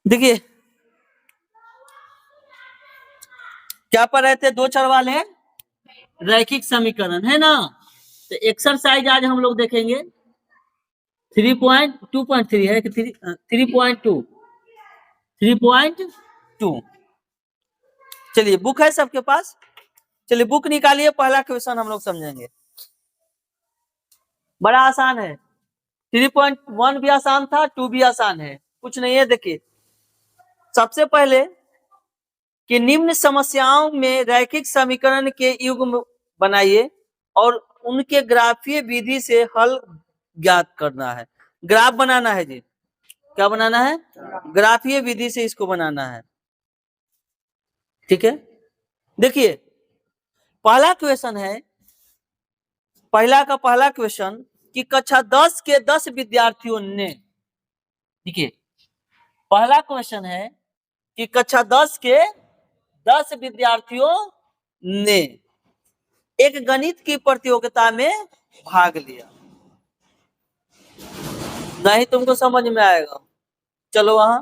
देखिए क्या पढ़ रहे थे, दो चर वाले रैखिक समीकरण है ना। तो एक्सरसाइज आज हम लोग देखेंगे 3.2.3 है कि 3.2 3.2। चलिए बुक है सबके पास, चलिए बुक निकालिए, पहला क्वेश्चन हम लोग समझेंगे। बड़ा आसान है, 3.1 भी आसान था, 2 भी आसान है, कुछ नहीं है। देखिए सबसे पहले कि निम्न समस्याओं में रैखिक समीकरण के युग्म बनाइए और उनके ग्राफीय विधि से हल ज्ञात करना है। ग्राफ बनाना है जी, क्या बनाना है, ग्राफीय विधि से इसको बनाना है। ठीक है, देखिए पहला क्वेश्चन है, पहला क्वेश्चन कि कक्षा 10 के 10 विद्यार्थियों ने, देखिए पहला क्वेश्चन है कि कक्षा 10 के 10 विद्यार्थियों ने एक गणित की प्रतियोगिता में भाग लिया। नहीं तुमको समझ में आएगा, चलो वहां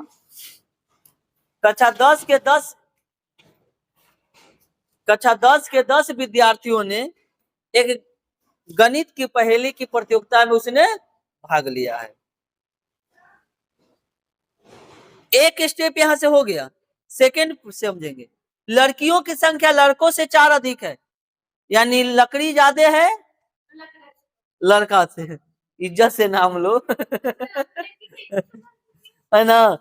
कक्षा 10 के 10 विद्यार्थियों ने एक गणित की पहेली की प्रतियोगिता में उसने भाग लिया है। एक स्टेप यहां से हो गया, सेकंड समझेंगे। लड़कियों की संख्या लड़कों से 4 अधिक है, यानी लकड़ी ज्यादा है लड़का से, इज्जत से नाम लो है ना।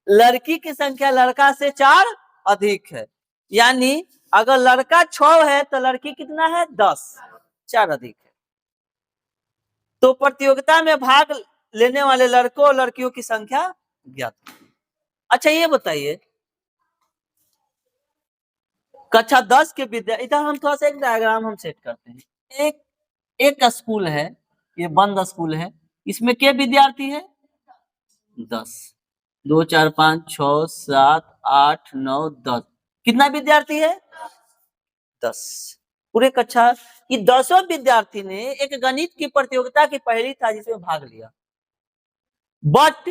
लड़की की संख्या लड़का से 4 अधिक है, यानी अगर लड़का 6 है तो लड़की कितना है 10, 4 अधिक है। तो प्रतियोगिता में भाग लेने वाले लड़कों और लड़कियों की संख्या ज्ञात। अच्छा ये बताइए, कक्षा 10 के विद्या, इधर हम थोड़ा सा एक डायग्राम हम सेट करते हैं। एक स्कूल है, ये बंद स्कूल है, इसमें के विद्यार्थी है 10, 2 4 5 6 7 8 9 10, कितना विद्यार्थी है 10। पूरे कक्षा ये 10 विद्यार्थी ने एक गणित की प्रतियोगिता की पहेली था जिसमें भाग लिया, बट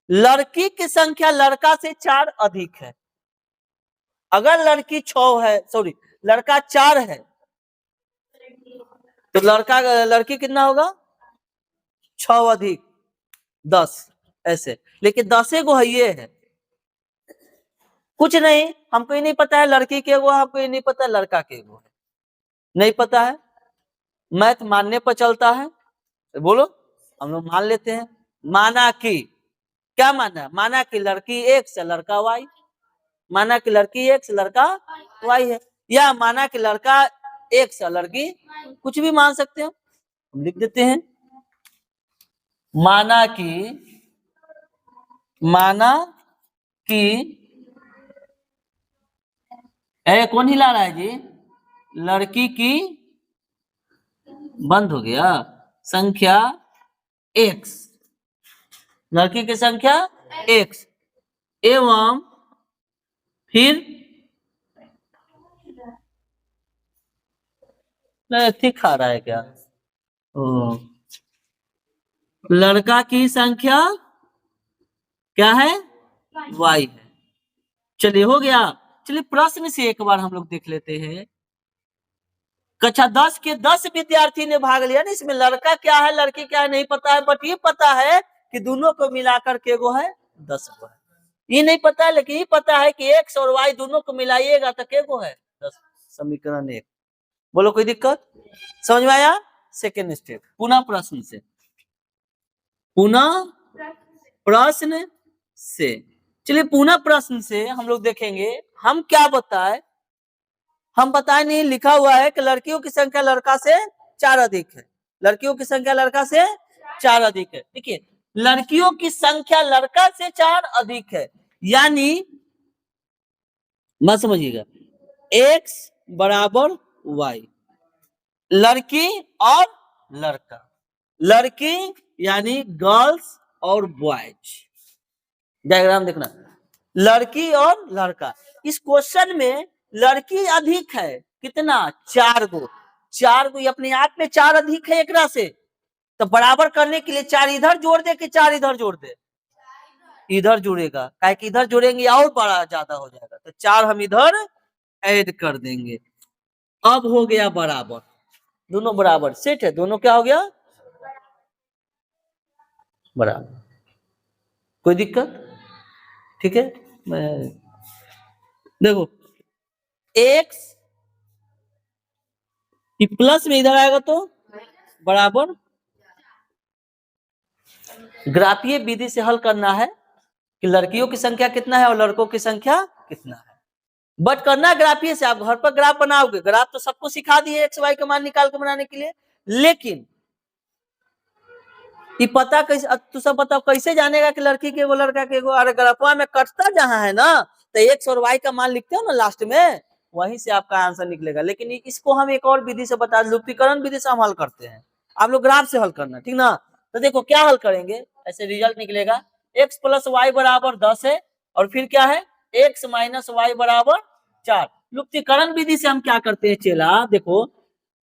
लड़की की संख्या लड़का से 4 अधिक है। अगर लड़की 6 है, सॉरी लड़का 4 है तो लड़की कितना होगा 6 अधिक 10 ऐसे, लेकिन 10 गो है ये है, कुछ नहीं, हमको ये नहीं पता है लड़की के गो, हमको ये नहीं पता लड़का के गो है, नहीं पता है। मैथ मानने पर चलता है, बोलो हम लोग मान लेते हैं। माना कि क्या माना, माना कि लड़की x से लड़का y, माना कि लड़की x लड़का y है, या माना कि लड़का x लड़की, कुछ भी मान सकते हैं, हम लिख देते हैं। माना कि कौन हिला रहा है जी, लड़की की बंद हो गया संख्या x, लड़की की संख्या x एवं फिर ठीक खा रहा है क्या, ओ लड़का की संख्या क्या है y है। चलिए हो गया, चलिए प्रश्न से एक बार हम लोग देख लेते हैं। कक्षा 10 के 10 विद्यार्थी ने भाग लिया ना, इसमें लड़का क्या है लड़की क्या है नहीं पता है, बट ये पता है कि दोनों को मिलाकर के गो है 10 गो है। ये नहीं पता है, लेकिन ये पता है कि x और y दोनों को मिलाइएगा तो के गो है 10, समीकरण 1। बोलो कोई दिक्कत, समझ में आया। सेकेंड स्टेप, पुनः प्रश्न से, पुनः प्रश्न से। चलिए पुनः प्रश्न से हम लोग देखेंगे हम क्या बताए, हम बताए नहीं, लिखा हुआ है कि लड़कियों की संख्या लड़का से 4 अधिक है, लड़कियों की संख्या लड़का से 4 अधिक है। देखिए लड़कियों की संख्या लड़का से 4 अधिक है, यानी मत समझिएगा x बराबर y, लड़की और लड़का, लड़की यानी गर्ल्स और बॉयज, डायग्राम देखना, लड़की और लड़का। इस क्वेश्चन में लड़की अधिक है कितना 4 गो, 4 गो अपने आप में 4 अधिक है एकरा से, तो बराबर करने के लिए 4 इधर जोड़ दे कि 4 इधर जोड़ दे, इधर जुड़ेगा, काहे कि इधर जोड़ेंगे और बड़ा ज्यादा हो जाएगा, तो 4 हम इधर ऐड कर देंगे। अब हो गया बराबर, दोनों बराबर सेट है, दोनों क्या हो गया बराबर। कोई दिक्कत? ठीक है, मैं देखो x प्लस में इधर आएगा तो बराबर। ग्राफीय विधि से हल करना है कि लड़कियों की संख्या कितना है और लड़कों की संख्या कितना है, बट करना ग्राफीय से। आप घर पर ग्राफ बनाओगे, ग्राफ तो सबको सिखा दिए एक्स वाई का मान निकाल के बनाने के लिए, लेकिन ये पता कैसे, तू सब बताओ कैसे जानेगा कि लड़की के वो लड़का के वो? अरे ग्राफवा में कटता जहां है ना, तो एक्स और वाई का मान लिखते हो ना लास्ट में, वहीं से आपका आंसर निकलेगा। लेकिन इसको हम एक और विधि से बता, लुप्तीकरण विधि से हम हल करते हैं, आप लोग ग्राफ से हल करना, ठीक ना। तो देखो क्या हल करेंगे, ऐसे रिजल्ट निकलेगा x प्लस वाई बराबर 10 है, और फिर क्या है x माइनस वाई बराबर 4। लुप्तीकरण विधि से हम क्या करते हैं चेला, देखो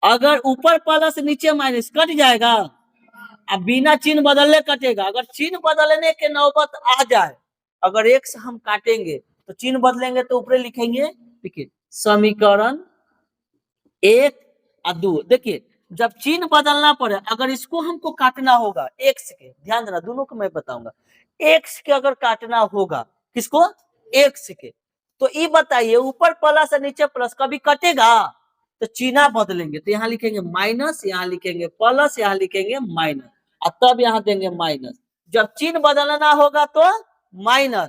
अगर ऊपर प्लस नीचे माइनस कट जाएगा, अब बिना चिन्ह बदलने कटेगा। अगर चिन्ह बदलने के नौबत आ जाए, अगर x हम काटेंगे तो चिन्ह बदलेंगे तो ऊपर लिखेंगे, देखिए समीकरण 1 और 2। देखिए जब चिन्ह बदलना पड़े, अगर इसको हमको काटना होगा x के, ध्यान देना दोनों को मैं बताऊंगा, x के अगर काटना होगा, किसको x के, तो ये बताइए ऊपर प्लस और नीचे प्लस कभी कटेगा, तो चिन्ह बदलेंगे, तो यहाँ लिखेंगे माइनस, यहाँ लिखेंगे प्लस, यहाँ लिखेंगे माइनस, और तब यहाँ देंगे माइनस। जब चिन्ह बदलना होगा तो माइनस,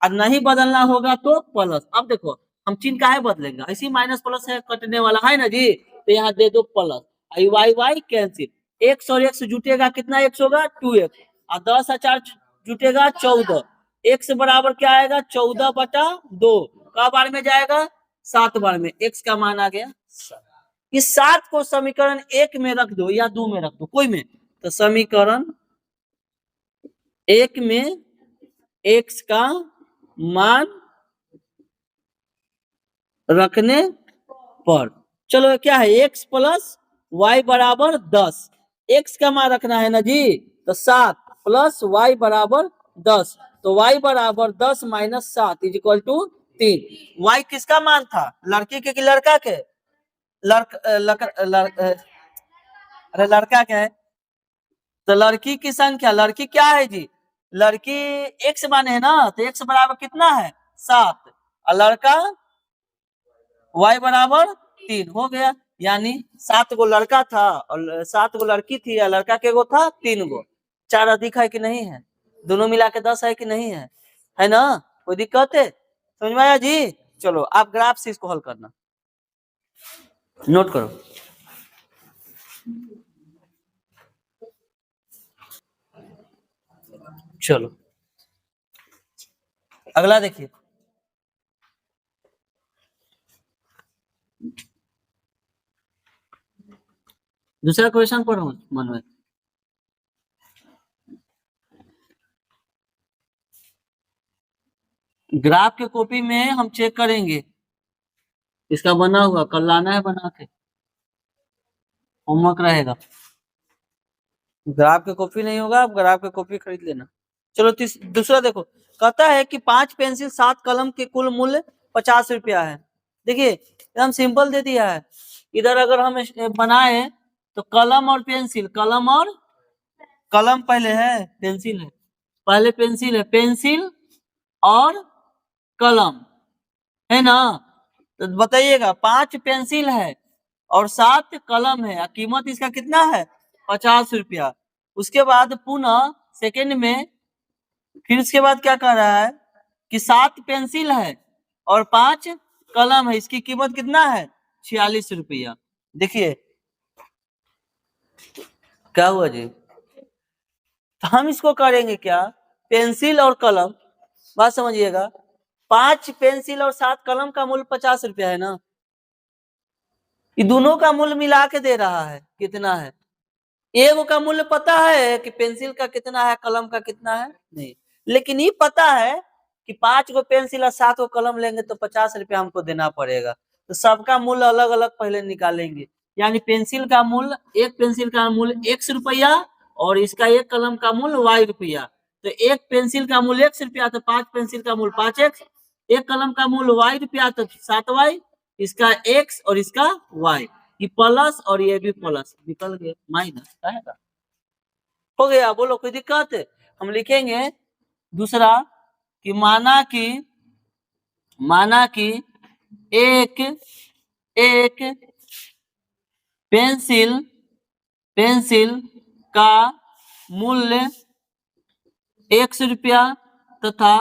और नहीं बदलना होगा तो प्लस। अब देखो हम चिन्ह काहे बदलेंगे, ऐसी माइनस प्लस है कटने वाला है ना जी, तो यहाँ दे दो plus, Y Y cancel, X और एक्स जुटेगा कितना एक्स होगा 2x, और 10 और 4 जुटेगा 14, एक्स बराबर क्या आएगा 14/2, का बार में जाएगा 7 बार में, एक्स का मान आ गया 7। इस 7 को समीकरण 1 में रख दो या 2 में रख दो, कोई में, तो समीकरण 1 में x का मान रखने पर, चलो क्या है x प्लस वाई बराबर 10, x का मान रखना है ना जी, तो 7 प्लस वाई बराबर 10, तो y बराबर 10 minus 7 is equal to 3। y किसका मान था, लड़की के कि लड़का के, अरे लड़का क्या है, तो लड़की की संख्या, लड़की क्या है जी, लड़की x माने है ना, तो x बराबर कितना है 7, और लड़का y बराबर 3 हो गया, यानी 7 गो लड़का था और 7 गो लड़की थी, या लड़का के गो था 3 गो, 4 अधिक है कि नहीं है, दोनों मिला के 10 है कि नहीं है ना, कोई दिक्कत है, समझ में आया जी। चलो आप ग्राफ से इसको हल करना, नोट करो। चलो अगला देखिए, दूसरा क्वेश्चन पढ़ो मन में। ग्राफ के कॉपी में हम चेक करेंगे, इसका बना हुआ कल लाना है बना के, होमवर्क रहेगा। ग्राफ के कॉपी नहीं होगा, आप ग्राफ के कॉपी खरीद लेना। चलो दूसरा देखो, कहता है कि 5 पेंसिल 7 कलम के कुल मूल्य 50 रुपया है। देखिए एकदम सिंपल दे दिया है, इधर अगर हम बनाए तो कलम और पेंसिल, कलम और कलम पहले है, पेंसिल है पहले, पेंसिल है, पेंसिल और कलम है ना, तो बताइएगा 5 पेंसिल है और 7 कलम है, कीमत इसका कितना है 50 रुपया। उसके बाद पुनः सेकंड में फिर उसके बाद क्या कह रहा है कि 7 पेंसिल है और 5 कलम है, इसकी कीमत कितना है 46 रुपया। देखिए क्या हुआ जी, तो हम इसको करेंगे क्या, पेंसिल और कलम, बात समझिएगा, 5 पेंसिल और 7 कलम का मूल्य 50 रुपया है ना, ये दोनों का मूल्य मिला के दे रहा है कितना है, एगो का मूल्य पता है कि पेंसिल का कितना है कलम का कितना है नहीं, लेकिन ये पता है कि 5 गो पेंसिल और 7 गो कलम लेंगे तो 50 रुपया हमको देना पड़ेगा, तो सबका मूल्य अलग अलग पहले निकालेंगे, यानी पेंसिल का मूल्य, एक पेंसिल का मूल्य x रुपया और इसका एक कलम का मूल्य y रुपया, तो एक पेंसिल का मूल्य ₹x तो 5 पेंसिल का मूल्य 5x, एक कलम का मूल्य ₹y तो 7y, इसका x और इसका y, ये प्लस और ये भी प्लस, निकल गया माइनस आएगा। हो गया, बोलो कोई दिक्कत है? हम लिखेंगे दूसरा कि माना कि एक पेंसिल का मूल्य ₹x तथा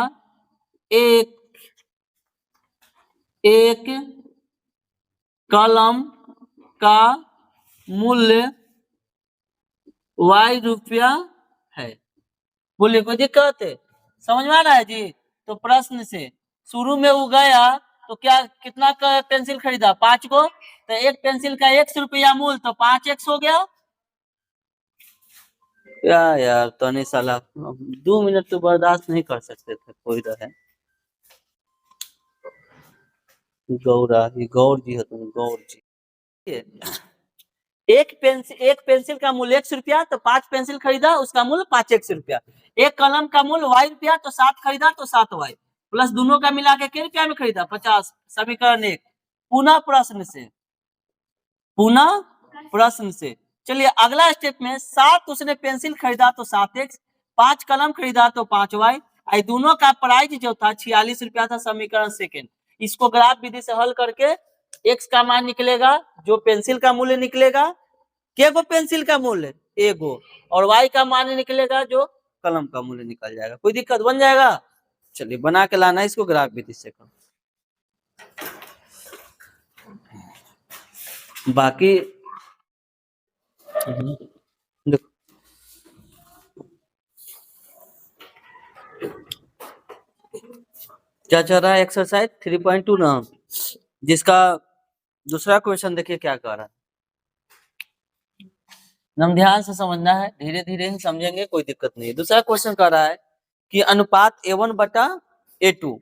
एक कलम का मूल्य ₹y है। बोलिए कोई दिक्कत है? समझ में आ रहा है जी? तो प्रश्न से शुरू में वो गया तो क्या कितना का पेंसिल खरीदा? 5 को, तो एक पेंसिल का ₹x मूल्य तो 5x हो गया। यार तो नहीं साला 2 मिनट तो बर्दाश्त नहीं कर सकते थे, कोई रहे गौरा, ये गौर जी है, तुम गौर जी। एक पेंसिल का मूल्य ₹x तो 5 पेंसिल खरीदा, उसका मूल्य 5x रुपया। एक कलम का मूल्य y तो 7 खरीदा तो 7y, प्लस दोनों का मिला के कितने रुपया में खरीदा? 50। समीकरण 1। पुनः प्रश्न से चलिए अगला स्टेप में 7 उसने पेंसिल खरीदा तो 7x, 5 कलम खरीदा तो 5y, दोनों का प्राइस जो था ₹46 था। समीकरण सेकेंड, इसको ग्राफ विधि से हल करके x का मान निकलेगा, जो पेंसिल का मूल्य निकलेगा, केगो पेंसिल का मूल्य एगो, और y का मान निकलेगा जो कलम का मूल्य निकल जाएगा। कोई दिक्कत? बन जाएगा। चलिए बना के लाना इसको ग्राफ विधि से कर। बाकी देखो क्या चल रहा है, एक्सरसाइज 3.2 ना, जिसका दूसरा क्वेश्चन देखिए क्या कह रहा है। हम ध्यान से समझना है, धीरे धीरे ही समझेंगे, कोई दिक्कत नहीं है। दूसरा क्वेश्चन कह रहा है कि अनुपात A1/A2,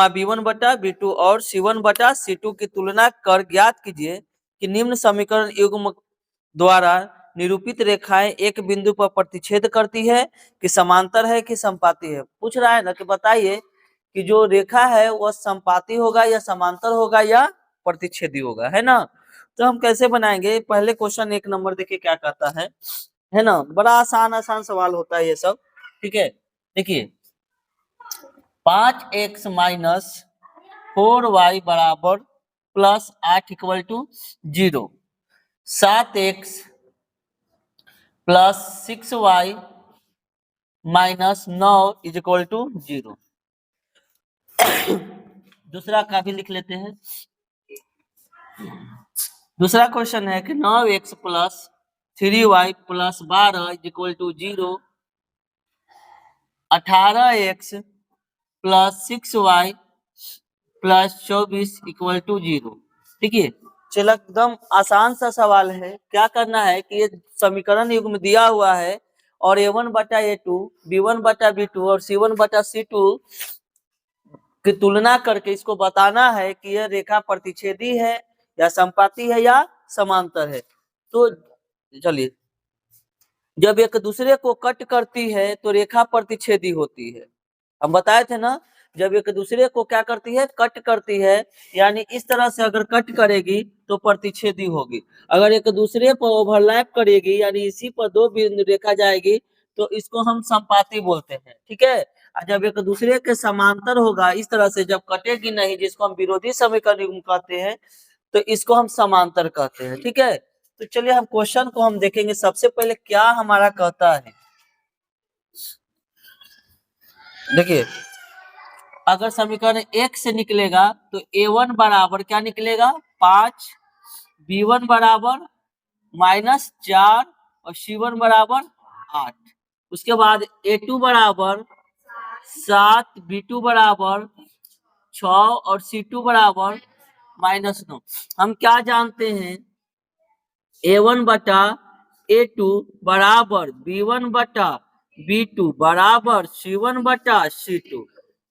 B1/B2 और C1/C2 की तुलना कर ज्ञात कीजिए कि निम्न समीकरण युग्म द्वारा निरूपित रेखाएं एक बिंदु पर प्रतिच्छेद करती है कि समांतर है कि समपाती है। पूछ रहा है ना कि बताइए कि जो रेखा है वह समपाती होगा या समांतर होगा या प्रतिच्छेदी होगा, है ना? तो हम कैसे बनाएंगे? पहले क्वेश्चन 1 नंबर देखिए क्या कहता है ना? बड़ा आसान सवाल होता है ये सब, ठीक है। देखिए 5x - 4y बराबर +8 = 0, 7x + 6y - 9 = 0। दूसरा का भी लिख लेते हैं। दूसरा क्वेश्चन है कि 9x + 3y + 12 = 0, 18x + 6y + 24 = 0। ठीक है, चलो एकदम आसान सा सवाल है। क्या करना है कि ये समीकरण युग्म दिया हुआ है और A1/A2, B1/B2 और C1/C2 की तुलना करके इसको बताना है कि यह रेखा प्रतिच्छेदी है या समपाती है या समांतर है। तो चलिए, जब एक दूसरे को कट करती है तो रेखा प्रतिच्छेदी होती है। हम बताए थे ना, जब एक दूसरे को क्या करती है? कट करती है, यानी इस तरह से अगर कट करेगी तो प्रतिच्छेदी होगी। अगर एक दूसरे पर ओवरलैप करेगी, यानी इसी पर दो बिंदु रेखा जाएगी, तो इसको हम समपाती बोलते हैं। ठीक है, जब एक दूसरे के समांतर होगा, इस तरह से जब कटेगी नहीं, जिसको हम विरोधी समीकरण युग्म कहते हैं, तो इसको हम समांतर कहते हैं। ठीक है, तो चलिए हम क्वेश्चन को हम देखेंगे। सबसे पहले क्या हमारा कहता है, देखिए अगर समीकरण 1 से निकलेगा तो A1 बराबर क्या निकलेगा? 5, B1 बराबर -4 और C1 बराबर 8। उसके बाद A2 बराबर 7, B2 बराबर 6 और C2 बराबर -9। हम क्या जानते हैं? A1/A2 बराबर B1/B2 बराबर C1/C2।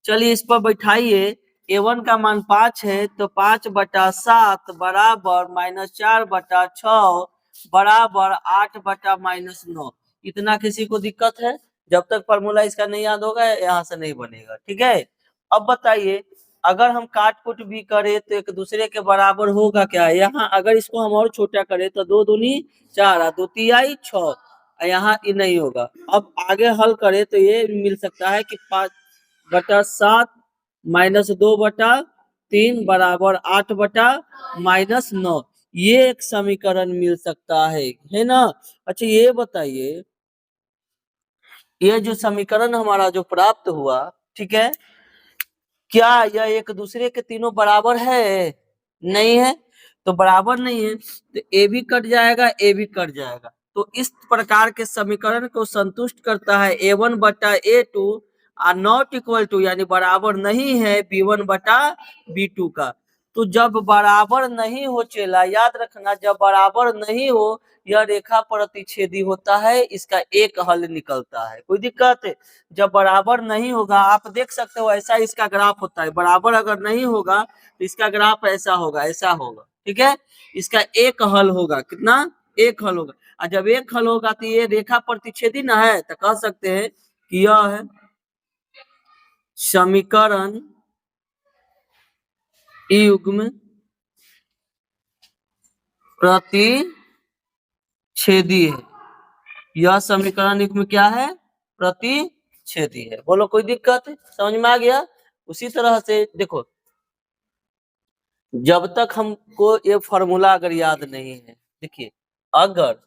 चलिए इस पर बैठाइए। A1 का मान 5 है तो 5/7 बराबर -4/6 बराबर 8/-9। इतना किसी को दिक्कत है? जब तक फॉर्मूला इसका नहीं याद होगा यहाँ से नहीं बनेगा, ठीक है। अब बताइए, अगर हम काट कुट भी करें तो एक दूसरे के बराबर होगा क्या? यहाँ अगर इसको हम और छोटा करें तो 2 दूनी 4, 2 तिहाई 6, यहाँ ये नहीं होगा। अब आगे हल करें तो ये मिल सकता है कि 5/7 -2/3 बराबर 8/-9, ये एक समीकरण मिल सकता है ना। अच्छा ये बताइए, ये जो समीकरण हमारा जो प्राप्त हुआ, ठीक है, क्या यह एक दूसरे के तीनों बराबर है? नहीं है, तो बराबर नहीं है तो ए भी कट जाएगा, ए भी कट जाएगा। तो इस प्रकार के समीकरण को संतुष्ट करता है A1/A2 नॉट इक्वल टू यानी बराबर नहीं है B1/B2 का। तो जब बराबर नहीं हो चेला, याद रखना, जब बराबर नहीं हो यह रेखा प्रतिच्छेदी होता है, इसका एक हल निकलता है। कोई दिक्कत है? जब बराबर नहीं होगा, आप देख सकते हो ऐसा इसका ग्राफ होता है। बराबर अगर नहीं होगा तो इसका ग्राफ ऐसा होगा, ऐसा होगा, ठीक है। इसका एक हल होगा, कितना? एक हल होगा। और जब एक हल होगा तो ये रेखा प्रतिच्छेदी ना है, तो कह सकते हैं कि यह है समीकरण युग्म प्रतिच्छेदी है। यह समीकरण युग्म क्या है? प्रतिच्छेदी है। बोलो कोई दिक्कत? समझ में आ गया? उसी तरह से देखो, जब तक हमको ये फॉर्मूला अगर याद नहीं है, देखिए, अगर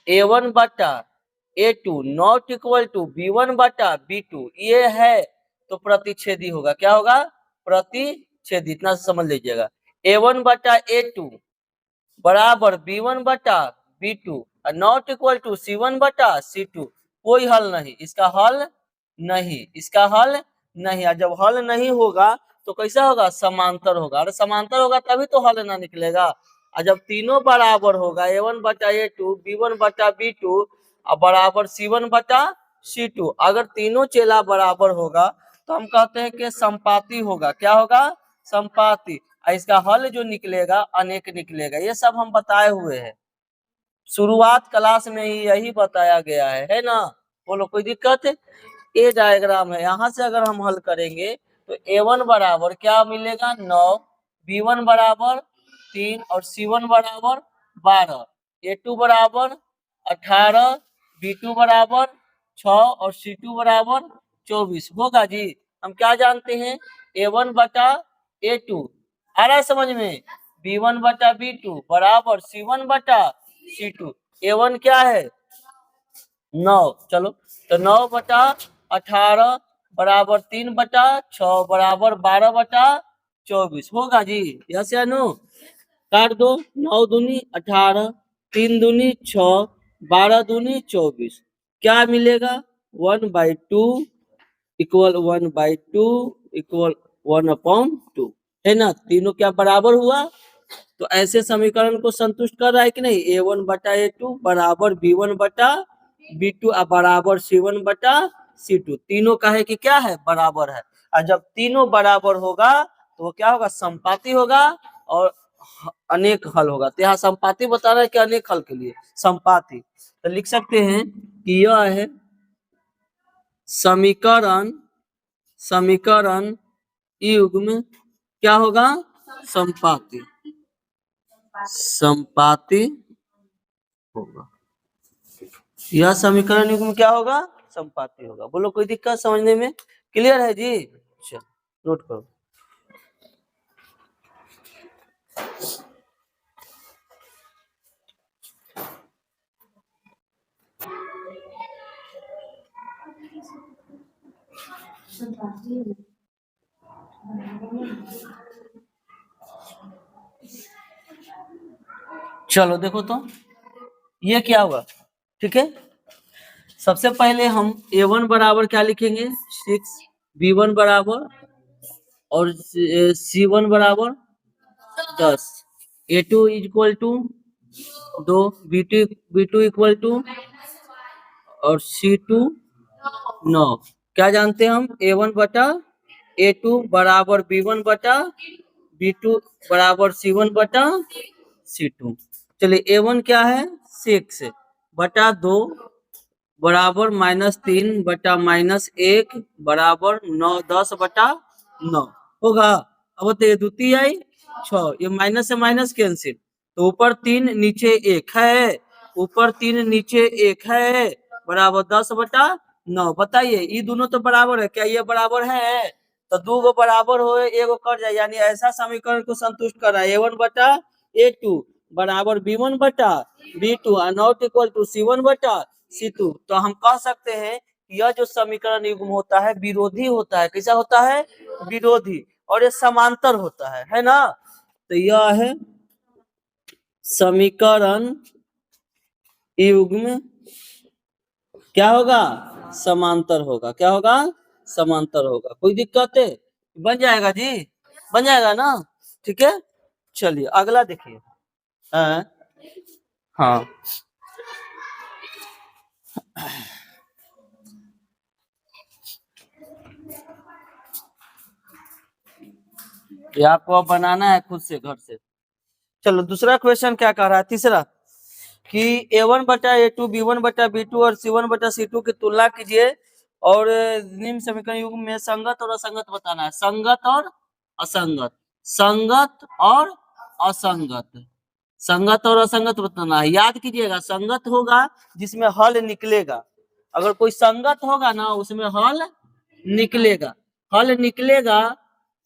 A1/A2 not equal to B1/B2 ये है तो प्रतिच्छेदी होगा। क्या होगा? प्रतिच्छेदी। इतना समझ लीजिएगा। A1/A2 बराबर B1/B2 not equal to C1/C2, कोई हल नहीं, इसका हल नहीं, इसका हल नहीं। और जब हल नहीं होगा तो कैसा होगा? समांतर होगा। अरे समांतर होगा तभी तो हल ना निकलेगा। और जब तीनों बराबर होगा A1/A2 B1/B2 और बराबर C1/C2, अगर तीनों चेला बराबर होगा तो हम कहते हैं कि संपाती होगा। क्या होगा? संपाती। इसका हल जो निकलेगा अनेक निकलेगा। ये सब हम बताए हुए हैं, शुरुआत क्लास में ही यही बताया गया है ना। बोलो कोई दिक्कत है? ये डायग्राम है, यहाँ से अगर हम हल करेंगे तो A1 बराबर क्या मिलेगा? 9, B1 बराबर 3 और C1 बराबर 12, A2 बराबर 18, B2 बराबर 6 और C2 बराबर 24 होगा जी। हम क्या जानते हैं? A1/A2 आ रहा है समझ में? B1/B2 बराबर C1/C2। A1 क्या है? 9। चलो, तो 9/18 बराबर 3/6 बराबर 12/24 होगा जी। यस या नो? काट दो। 9 दूनी 18, 3 दूनी 6, 12 दूनी 24। क्या मिलेगा? 1/2 इक्वल 1/2 इक्वल 1/2 है ना। तीनों क्या बराबर हुआ? तो ऐसे समीकरण को संतुष्ट कर रहा है कि नहीं? A1/A2 बराबर B1/B2 बराबर C1/C2, तीनों का है कि क्या है? बराबर है। और जब तीनों बराबर होगा तो वो क्या होगा? संपाती होगा और अनेक हल होगा। तो यहाँ संपाती बता रहा है कि अनेक हल के लिए संपाती। तो लिख सकते हैं कि यह है समीकरण युग्म क्या होगा? संपाती। संपाती होगा। यह समीकरण युग्म क्या होगा? संपाती होगा। बोलो कोई दिक्कत समझने में? क्लियर है जी? चलो नोट करो। चलो देखो तो ये क्या हुआ, ठीक है। सबसे पहले हम A1 बराबर क्या लिखेंगे? 6, B1 बराबर और C1 बराबर 10, A2 equal to 2, B2 equal to और C2 9। क्या जानते हैं हम? A1/A2 बराबर B1/B2 बराबर C1/C2। चलिए A1 क्या है? 6/2 बराबर -3/-1 बराबर 9/10/9 होगा। अब बताइए द्वितीय आई 6, ये माइनस से माइनस कैंसिल, तो ऊपर 3 नीचे 1 है, ऊपर 3 नीचे 1 है, बराबर 10/9। बताइए ये दोनों तो बराबर है, क्या ये बराबर है? तो दो गो बराबर हो एगो कट जाए, यानी ऐसा समीकरण को संतुष्ट कर रहा है A1/A2 बराबर B1/B2 not equal to C1/C2। तो हम कह सकते हैं यह जो समीकरण युग्म होता है विरोधी होता है। कैसा होता है? विरोधी। और ये समांतर होता है ना। तो यह है समीकरण युग्म क्या होगा? समांतर होगा। क्या होगा? समांतर होगा। कोई दिक्कत है? बन जाएगा जी, बन जाएगा ना। ठीक है, चलिए अगला देखिए। हाँ ये आपको अब बनाना है खुद से घर से। चलो दूसरा क्वेश्चन क्या कह रहा है? तीसरा कि A1/A2 B1/B2 और C1/C2 की तुलना कीजिए और निम्न समीकरण युग्म में संगत और असंगत बताना है। संगत और असंगत, संगत और असंगत, संगत और असंगत बताना है। याद कीजिएगा संगत होगा जिसमें हल निकलेगा, अगर कोई संगत होगा ना उसमें हल निकलेगा। हल निकलेगा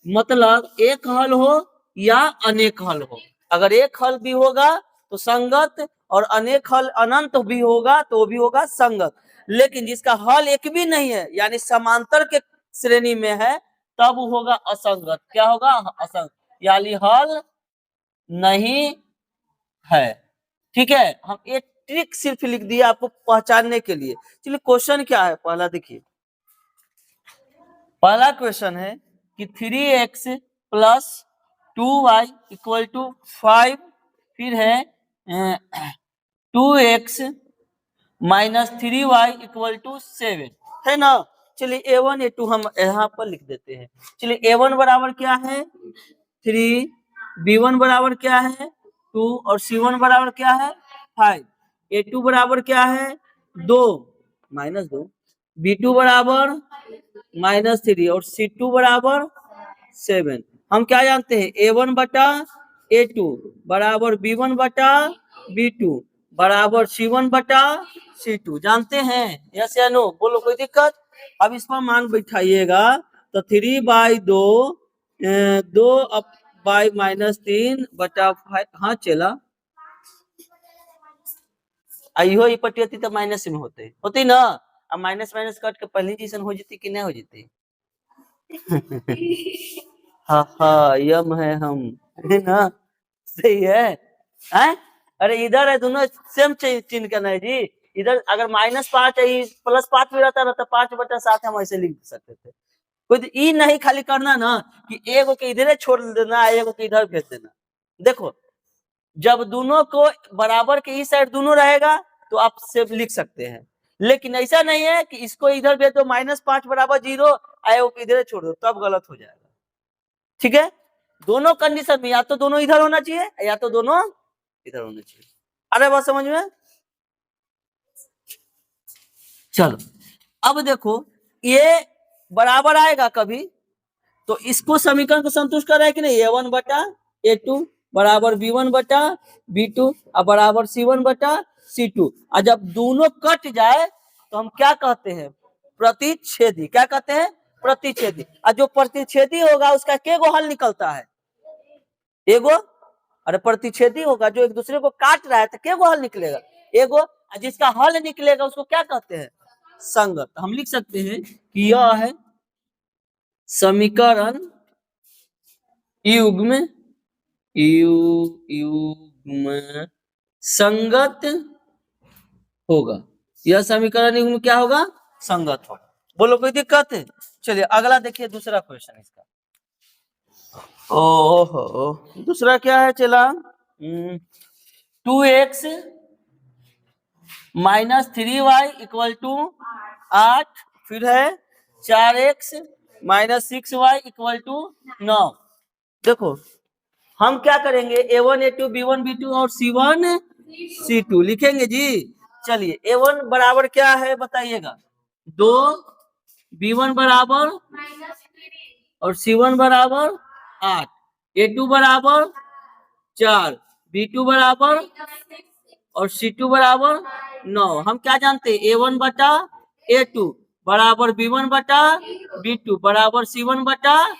मतलब एक हल हो या अनेक हल हो। अगर एक हल भी होगा तो संगत, और अनेक हल अनंत भी होगा तो वो भी होगा संगत। लेकिन जिसका हल एक भी नहीं है यानी समांतर के श्रेणी में है तब वो होगा असंगत। क्या होगा? असंगत, यानी हल नहीं है। ठीक है, हम एक ट्रिक सिर्फ लिख दिया आपको पहचानने के लिए। चलिए क्वेश्चन क्या है पहला देखिए। पहला क्वेश्चन है कि 3x plus 2y equal to 5, फिर है 2x minus 3y equal to 7, है ना। चलिए A1 A2 हम यहाँ पर लिख देते हैं। चलिए A1 बराबर क्या है? 3, B1 बराबर क्या है? 2 और C1 बराबर क्या है? 5। A2 बराबर क्या है? 2 -2, B2 बराबर -3 और C2 बराबर 7। हम क्या जानते हैं? A1/A2 बराबर B1/B2 बराबर C1/C2 जानते हैं। यस या नो? बोलो कोई दिक्कत? अब इस पर मान बैठाइएगा तो 3/2 2/-3/5। हाँ चला आइयो ये पट्टी होती तो माइनस में होती ना। अब माइनस माइनस कट के पहली जैसन हो जाती कि नहीं हो जाती? हाँ हाँ यम है हम, है ना। सही है? अरे इधर है दोनों सेम चिन्ह करना है जी। इधर अगर -5 है +5 भी रहता ना तो 5/7 हम ऐसे लिख सकते थे। कोई ई नहीं खाली करना ना कि एगो के इधर छोड़ देना एगो के इधर भेज देना। देखो जब दोनों को बराबर के इस साइड दोनों रहेगा तो आप सिर्फ लिख सकते हैं, लेकिन ऐसा नहीं है कि इसको इधर भेज दो -5 बराबर 0 आए वो इधर छोड़ दो, तब गलत हो जाएगा। ठीक है, दोनों कंडीशन में या तो दोनों इधर होना चाहिए या तो दोनों इधर होना चाहिए। अरे बात समझ में? चलो अब देखो ये बराबर आएगा कभी तो इसको समीकरण को संतुष्ट कर रहा है कि नहीं? A1/A2 बराबर B1/B2 और बराबर C1/C2। और जब दोनों कट जाए तो हम क्या कहते हैं? प्रतिच्छेदी। क्या कहते हैं? प्रतिच्छेदी। और जो प्रतिच्छेदी होगा उसका केगो हल निकलता है? एगो। अरे प्रतिच्छेदी होगा जो एक दूसरे को काट रहा है तो केगो हल निकलेगा? एगो। जिसका हल निकलेगा उसको क्या कहते हैं? संगत। हम लिख सकते हैं कि यह है समीकरण युग्म संगत होगा। यह समीकरण युग्म क्या होगा? संगत होगा। बोलो कोई दिक्कत है? चलिए अगला देखिए दूसरा क्वेश्चन इसका। ओहो दूसरा क्या है चला? 2x -3y इक्वल टू 8, फिर है 4x -6y इक्वल टू 9। देखो हम क्या करेंगे? A1 A2 B1 B2 और C1 C2 लिखेंगे जी। चलिए A1 बराबर क्या है बताइएगा, 2, B1 बराबर और C1 बराबर 8, A2 बराबर 4, B2 बराबर और C2 बराबर 9। हम क्या जानते हैं, A1 बटा A2 बराबर B1 बटा B2 बराबर C1 बटा।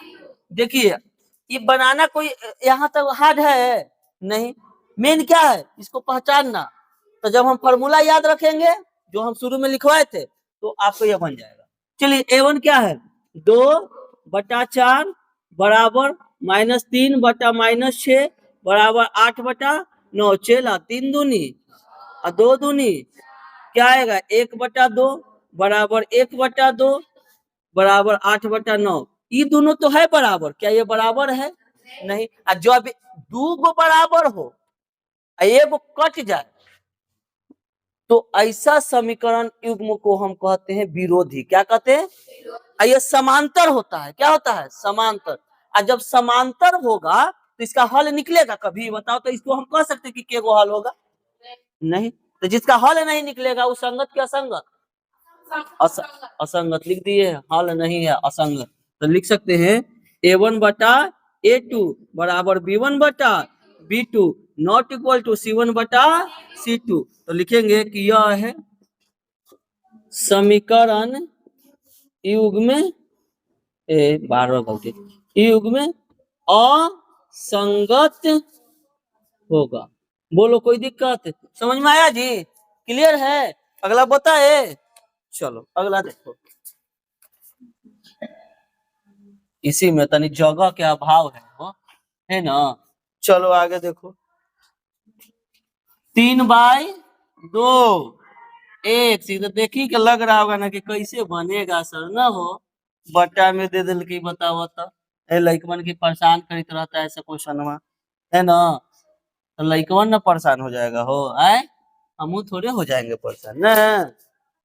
देखिए ये बनाना कोई यहाँ तक हार्ड है नहीं, मेन क्या है इसको पहचानना। तो जब हम फॉर्मूला याद रखेंगे जो हम शुरू में लिखवाए थे तो आपको यह बन जाएगा। चलिए A1 क्या है, 2/4 बराबर -3 बटा -6 बराबर 8/9। चला 3 दूनी और 2 दूनी क्या आएगा, 1/2 बराबर 1/2 बराबर 8/9। ये दोनों तो है बराबर, क्या ये बराबर है नहीं। जब दो गो बराबर हो एगो कट जाए तो ऐसा समीकरण युग्म को हम कहते हैं विरोधी। क्या कहते हैं, ये समांतर होता है। क्या होता है, समांतर। और जब समांतर होगा तो इसका हल निकलेगा कभी, बताओ तो इसको हम कह सकते हैं कि क्या हल होगा नहीं। तो जिसका हल नहीं निकलेगा वो संगत क्या संगत असंगत लिख दिए, हल नहीं है असंगत। तो लिख सकते हैं A1 बटा A2 बराबर B1 बटा B2 not equal to C1 बटा C2। तो लिखेंगे कि यह है समीकरण युग्म 12 गलती, युग्म असंगत होगा। बोलो कोई दिक्कत, समझ में आया जी, क्लियर है। अगला बताए, चलो अगला देखो। इसी में तनी जगह के अभाव है ना। चलो आगे देखो, 3/2 एक सीधा देखी के लग रहा होगा ना कि कैसे बनेगा सर ना हो, बट्टा में दे दिल की बताओ तो लइकवन की परेशान करते रहता है ऐसा क्वेश्चन है ना। तो लइकवन ना परेशान हो जाएगा हो आए, हम थोड़े हो जाएंगे परेशान ना।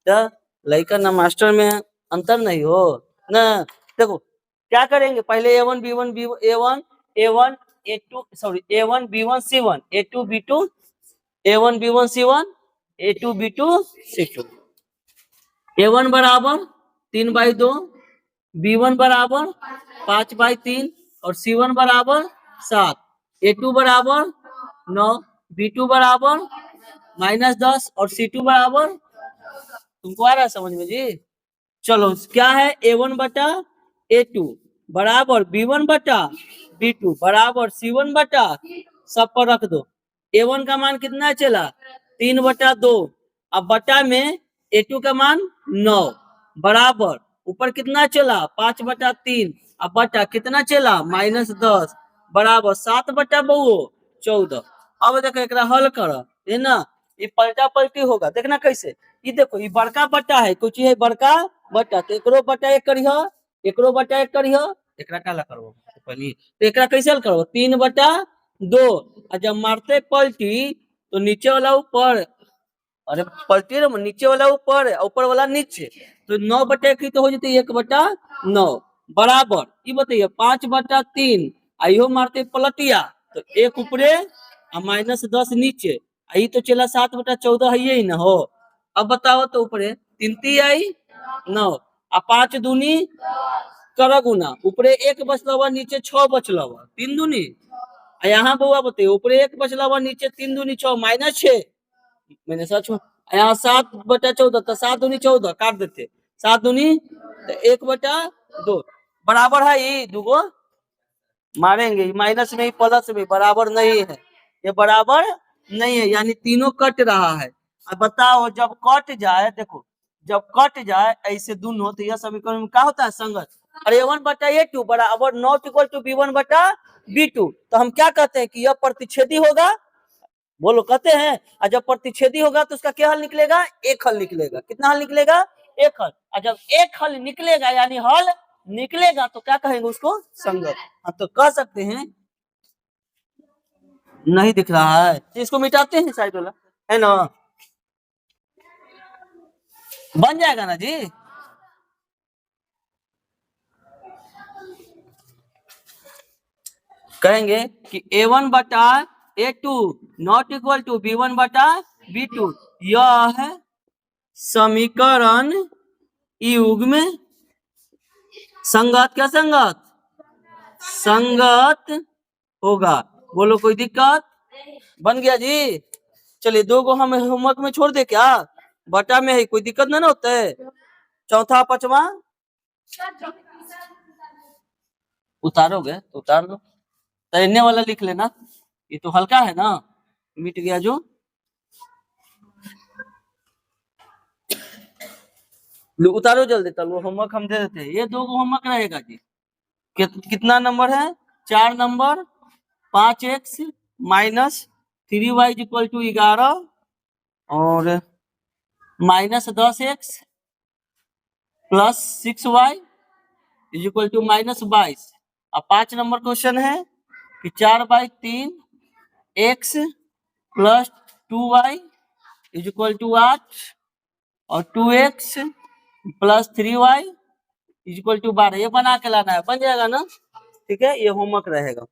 तो लइका ना मास्टर में अंतर नहीं हो ना। देखो क्या करेंगे, पहले A1 B1 A1 A1 A2 sorry A1 B1 C1 A2 B2 A1 B1 C1 A2 B2 C2। A1 बराबर 3/2 B1 बराबर 5/3 और C1 बराबर 7, A2 बराबर 9 B2 बराबर -10 और C2 बराबर, तुमको आ रहा है समझ में जी। चलो क्या है, A1 बटा A2 बराबर B1 बटा B2 बराबर C1 बटा, सब पर रख दो। A1 का मान कितना चला 3/2, अब बटा में A2 का मान 9 बराबर ऊपर कितना चला 5/3, अब बटा कितना चला -10 बराबर 7/14। अब देखो एक हल कर है ना, ये पलटा पलटी होगा, देखना कैसे। ये देखो ये बड़का बट्टा है, कुछ है बड़का बट्टा, तो एकरो बट्टा एक करिह, एकरो बट्टा एक करिह, एकरा काला करबो पहले। तो एकरा कैसे करबो 3/2, और जब मारते पलटी तो नीचे वाला ऊपर, अरे पलटी रे नीचे वाला ऊपर ऊपर वाला नीचे, तो 9/1 तो हो जाते 1/9 बराबर ये बताइए 5/3, आइयो मारते पलटिया तो एक ऊपरे और -10 नीचे, आई तो चला 7/14 है ही ना हो। अब बताओ तो ऊपरे 3 आई 9 और 5 दूनी कर गुना, ऊपरे 1 बचलवा नीचे 6 बचलवा 3 दूनी, यहाँ बउआ बताइए ऊपरे 1 बचलवा नीचे 3 दूनी 6 -6 मैंने सच में यहाँ 7/14 तो 7 दूनी 14 काट देते, 7 दूनी तो 1/2 बराबर है, ये दूगो मारेंगे माइनस में ही प्लस में बराबर नहीं है, ये बराबर नहीं है यानी तीनों कट रहा है। अब बताओ जब कट जाए, देखो जब कट जाए ऐसे दोनों तो यह समीकरण में क्या होता है संगत। अरे A1/A2 बराबर नॉट इक्वल टू B1/B2, तो हम क्या कहते हैं कि यह प्रतिच्छेदी होगा, बोलो कहते हैं। और जब प्रतिच्छेदी होगा तो उसका क्या हल निकलेगा, एक हल निकलेगा। कितना हल निकलेगा, एक हल। और जब एक हल निकलेगा यानी हल निकलेगा तो क्या कहेंगे उसको संगत। हाँ तो कह सकते हैं, नहीं दिख रहा है तो इसको मिटाते हैं साइड वाला, है ना, बन जाएगा ना जी। कहेंगे कि A1/A2 not equal to B1/B2 यह है समीकरण युग्म संगत। क्या संगत? संगत होगा। बोलो कोई दिक्कत? बन गया जी। चलिए 2 को हम होमवर्क में छोड़ दे क्या? बटा में है, कोई दिक्कत ना होता है। चौथा पांचवा उतारोगे तो उतार दो, तैरने वाला लिख लेना, ये तो हल्का है ना, मिट गया जो। उतारो जल्दी, तब वो होमवर्क हम दे देते हैं। ये 2 को होमवर्क रहेगा जी। कितना नंबर है? 4 number. 5x minus 3y equal to 11 और minus 10x plus 6y equal to minus 22। अब 5 नंबर क्वेश्चन है कि 4/3 x plus 2y equal to 8 और 2x plus 3y equal to 12। ये बना के लाना है, बन जाएगा ना? ठीक है, ये होमवर्क रहेगा।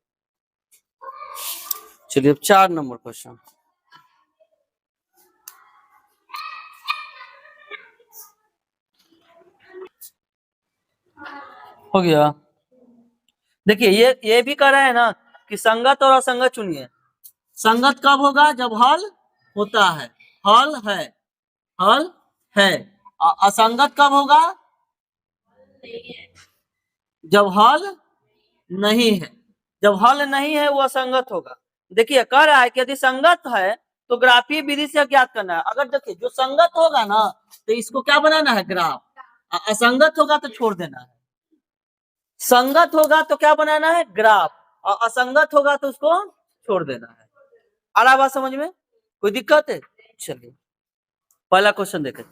चलिए अब 4 नंबर क्वेश्चन हो गया। देखिए ये भी कह रहे हैं ना कि संगत और असंगत चुनिए। संगत कब होगा? जब हल होता है, हल है, हल है। असंगत कब होगा? जब हल नहीं है। जब हल नहीं है वो असंगत होगा। देखिए कह रहा है कि यदि संगत है तो ग्राफीय विधि से ज्ञात करना है। अगर देखिए जो संगत होगा ना तो इसको क्या बनाना है? ग्राफ। असंगत होगा तो छोड़ देना है। संगत होगा तो क्या बनाना है? ग्राफ। और असंगत होगा तो उसको छोड़ देना है। आ रहा बात समझ में? कोई दिक्कत है? चलिए पहला क्वेश्चन देखें।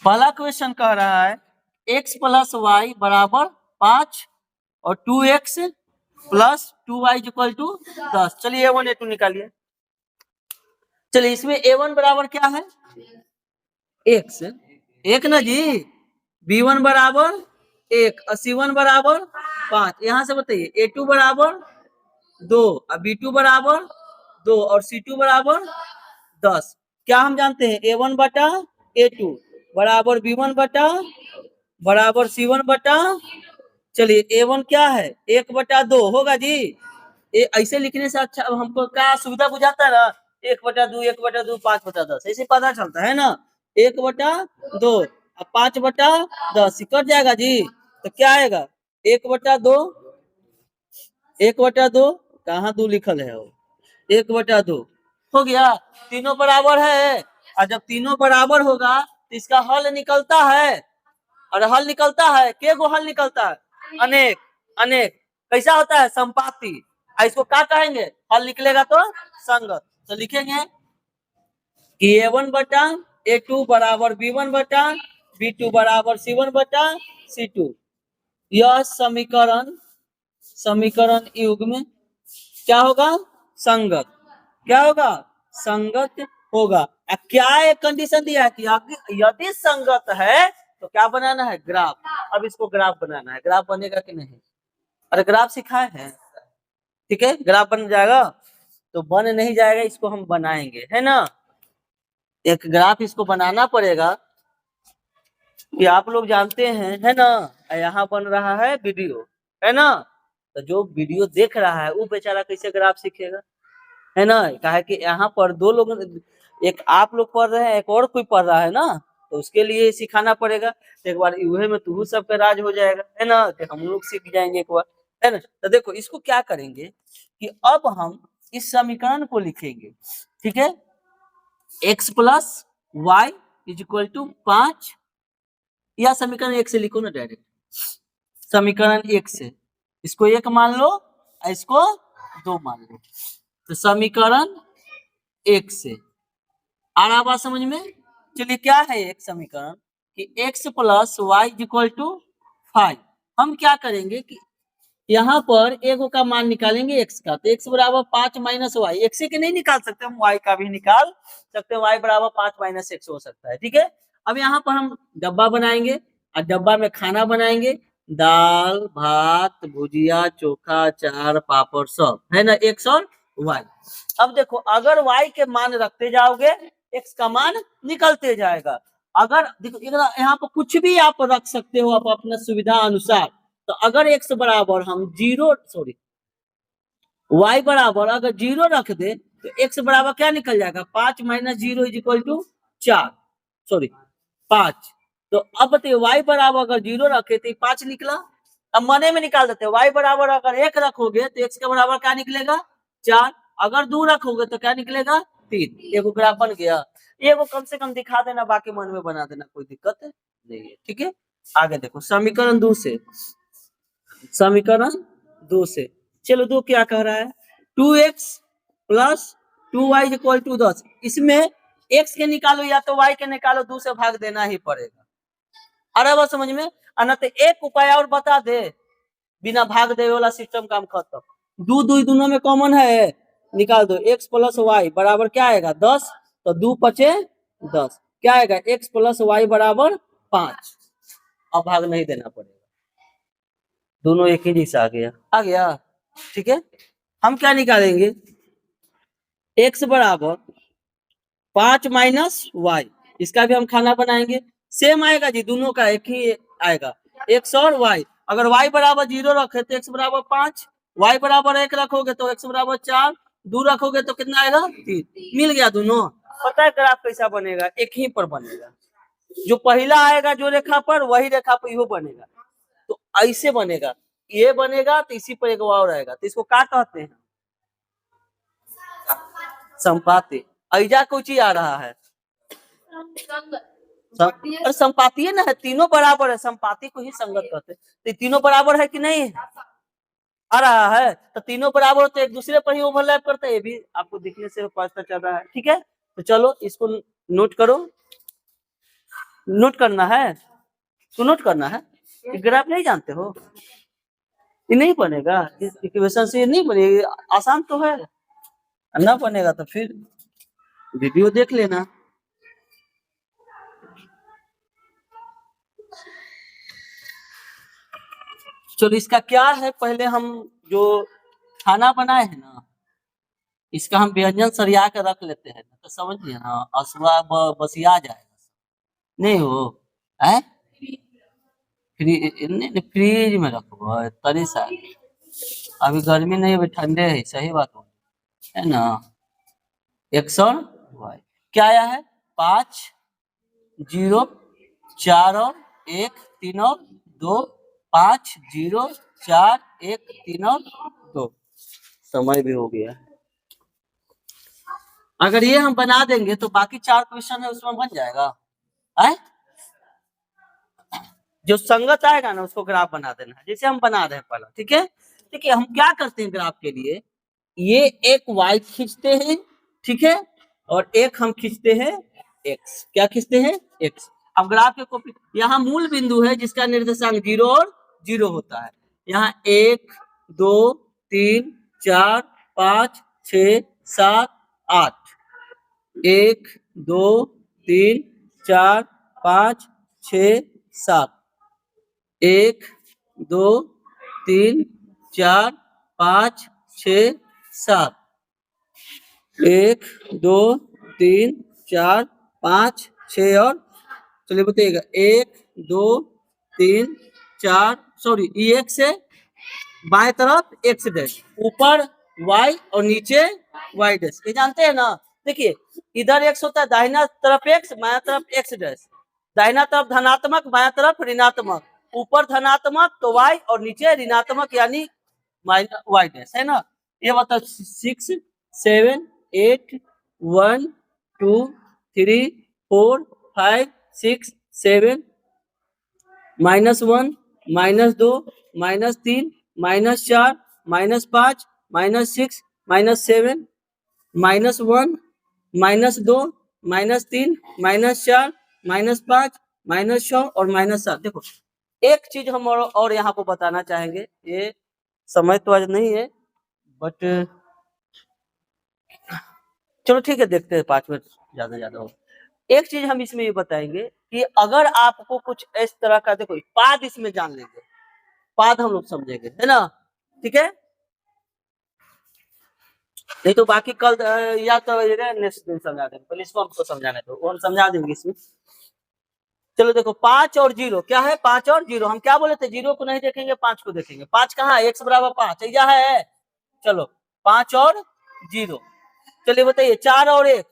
पहला क्वेश्चन कह रहा है x प्लस वाई बराबर 5 और 2x plus 2y equal to 10। चलिए A1 A2 निकालिए। चलिए इसमें A1 बराबर क्या है? x, एक ना जी। B1 बराबर 1 और C1 बराबर 5। यहां से बताइए A2 बराबर 2 और B2 बराबर 2 और C2 बराबर 10। क्या हम जानते हैं? A1 बटा A2 बराबर B1 बटा बराबर C1 बटा। चलिए A1 क्या है? 1/2 होगा जी। ऐसे लिखने से अच्छा हमको क्या सुविधा बुझाता है ना, 1/2 1/2 5/10 ऐसे पता चलता है ना। 1/2 और 5/10 कट जाएगा जी। तो क्या आएगा? 1/2 1/2 कहाँ 2 लिखल है? 1/2 हो गया। तीनों बराबर है और जब तीनों बराबर होगा तो इसका हल निकलता है। और हल निकलता है, के गो हल निकलता है? अनेक। अनेक कैसा होता है? संपाती। इसको क्या कहेंगे? हल निकलेगा तो संगत। तो लिखेंगे कि A1 बटा A2 बराबर B1 बटा B2 बराबर C1 बटा C2। यह समीकरण समीकरण युग्म क्या होगा? संगत। क्या होगा? संगत होगा। क्या एक कंडीशन दिया है कि यदि संगत है तो क्या बनाना है? ग्राफ। अब इसको ग्राफ बनाना है। ग्राफ बनेगा कि नहीं? अरे ग्राफ सिखाए हैं, ठीक है, ग्राफ बन जाएगा। तो बन नहीं जाएगा, इसको हम बनाएंगे, है ना। एक ग्राफ इसको बनाना पड़ेगा कि आप लोग जानते हैं, है ना। यहाँ बन रहा है वीडियो, है ना। तो जो वीडियो देख रहा है वो बेचारा कैसे ग्राफ सीखेगा? है ना। कहा कि यहाँ पर 2 लोग, एक आप लोग पढ़ रहे हैं, एक और कोई पढ़ रहा है ना, तो उसके लिए सिखाना पड़ेगा। तो एक बार यूहे में तू सबका राज हो जाएगा, है ना, कि हम लोग सीख जाएंगे एक बार, है ना। तो देखो इसको क्या करेंगे कि अब हम इस समीकरण को लिखेंगे, ठीक है। x plus Y is equal to 5, या समीकरण 1 से लिखो ना डायरेक्ट। समीकरण 1 से इसको 1 मान लो और इसको 2 मान लो। तो समीकरण 1 से आ रहा बात समझ में? चलिए क्या है एक समीकरण कि x plus Y equal to 5। हम क्या करेंगे कि यहाँ पर एक का मान निकालेंगे x का। तो x बराबर 5 माइनस वाई, x के नहीं निकाल सकते हम, y का भी निकाल सकते हैं। y बराबर 5 माइनस x हो सकता है, ठीक है। अब यहाँ पर हम डब्बा बनाएंगे और डब्बा में खाना बनाएंगे, दाल भात भुजिया चोखा अचार पापड़ सब, है ना, 100 वाई। अब देखो अगर वाई के मान रखते जाओगे एक्स का मान निकलते जाएगा। अगर देखो यहाँ पर कुछ भी आप रख सकते हो आप अपना सुविधा अनुसार। तो अगर एक्स बराबर हम वाई बराबर अगर 0 रख दे तो एक्स बराबर क्या निकल जाएगा 5 माइनस 0 इज इक्वल टू 4 5। तो अब बताइए वाई बराबर अगर 0 रखे तो 5 निकला। अब मने में निकाल देते हैं वाई बराबर अगर 1 रखोगे तो एक्स के बराबर क्या निकलेगा 4। अगर 2 रखोगे तो क्या निकलेगा 3। एगो ग्राफ बन गया। एगो कम से कम दिखा देना बाकी मन में बना देना कोई दिक्कत नहीं है। ठीक है आगे देखो समीकरण 2 से चलो 2 क्या कह रहा है 2x plus 2y equal to 10। इसमें x के निकालो या तो y के निकालो 2 से भाग देना ही पड़ेगा। अरे बात समझ में अना तो एक उपाय और बता दे बिना भाग दे वाला सिस्टम काम खत्म। दोनों में कॉमन है निकाल दो x प्लस वाई बराबर क्या आएगा 10। तो 2 पचे 10 क्या आएगा x प्लस वाई बराबर 5। अब भाग नहीं देना पड़ेगा दोनों एक ही जैसा आ गया। ठीक है हम क्या निकालेंगे x बराबर 5 माइनस वाई। इसका भी हम खाना बनाएंगे सेम आएगा जी दोनों का एक ही आएगा x और y। अगर y बराबर 0 रखे तो x बराबर 5 y बराबर 1 रखोगे तो x बराबर 4 2 रखोगे तो कितना आएगा 3। मिल गया दोनों। पता है ग्राफ कैसा बनेगा एक ही पर बनेगा जो पहला आएगा जो रेखा पर वही रेखा पर यो बनेगा। तो ऐसे बनेगा ये बनेगा तो इसी पर एक और आएगा तो इसको क्या कहते हैं संपाति। ऐजा कुछ ही आ रहा है और संपाति है ना है तीनों बराबर है संपाति को ही संगत कहते हैं। तो तीनों बराबर है कि नहीं आ रहा है तो तीनों बराबर तो एक दूसरे पर ही ओवरलैप करते हैं। ये भी आपको दिखने से पता चल रहा है। ठीक है तो चलो इसको नोट करो नोट करना है तो नोट करना है। ग्राफ नहीं जानते हो ये नहीं बनेगा इस इक्वेशन से नहीं बनेगी आसान तो है ना बनेगा तो फिर वीडियो देख लेना। चलो इसका क्या है पहले हम जो खाना बनाए हैं ना इसका हम व्यंजन सरिया के रख लेते हैं तो समझ लिया ना असुआ बसिया जाएगा नहीं हो है फ्रीज में रखो तरी सा अभी गर्मी नहीं अभी ठंडे है सही बात है ना। एक्स और वाई क्या आया है 5 0 4 और 1 3 और 2 5 0 4 1 3 और 2 समय भी हो गया। अगर ये हम बना देंगे तो बाकी 4 क्वेश्चन है उसमें बन जाएगा है जो संगत आएगा ना उसको ग्राफ बना देना है जैसे हम बना रहे हैं पहला। ठीक है देखिए हम क्या करते हैं ग्राफ के लिए ये एक y खींचते हैं ठीक है और एक हम खींचते हैं x क्या खींचते हैं x। अब ग्राफ के कॉपी यहाँ मूल बिंदु है जिसका निर्देशांक 0 और 0 होता है। यहाँ 1 2 3 4 5 6 7 8 1 2 3 4 5 6 7 1 2 3 4 5 6 7 1 2 3 4 5 6 और चलिए बताइएगा 1 2 3 4 सॉरी x से बाएं तरफ x डैश ऊपर y और नीचे y डैश ये जानते हैं ना। देखिए इधर x होता है दाहिना तरफ x बायां तरफ x डैश दाहिना तरफ धनात्मक बायां तरफ ऋणात्मक ऊपर धनात्मक तो y और नीचे ऋणात्मक यानी माइनस y डैश है ना। ये बता 6 7 8 1 2 3 4 5 6 7 -1 -2 -3 -4 -5 -6 -7 -1 -2 -3 -4 -5 -6 और -7। देखो एक चीज हम और यहाँ पर बताना चाहेंगे ये समय तो आज नहीं है बट चलो ठीक है देखते हैं 5 मिनट ज्यादा हो। एक चीज हम इसमें ये बताएंगे कि अगर आपको कुछ इस तरह का देखो पाद इसमें जान लेंगे पाद हम लोग समझेंगे है ना। ठीक है नहीं तो बाकी कल या तो नेक्स्ट दिन समझा देंगे, पहले इसको हमको समझाना है तो वो हम समझा देंगे इसमें। चलो देखो 5 और 0 क्या है, 5 और 0, हम क्या बोले थे 0 को नहीं देखेंगे 5 को देखेंगे। 5 कहाँ है, x बराबर 5 यह है। चलो 5 और 0, चलिए बताइए 4 और 1,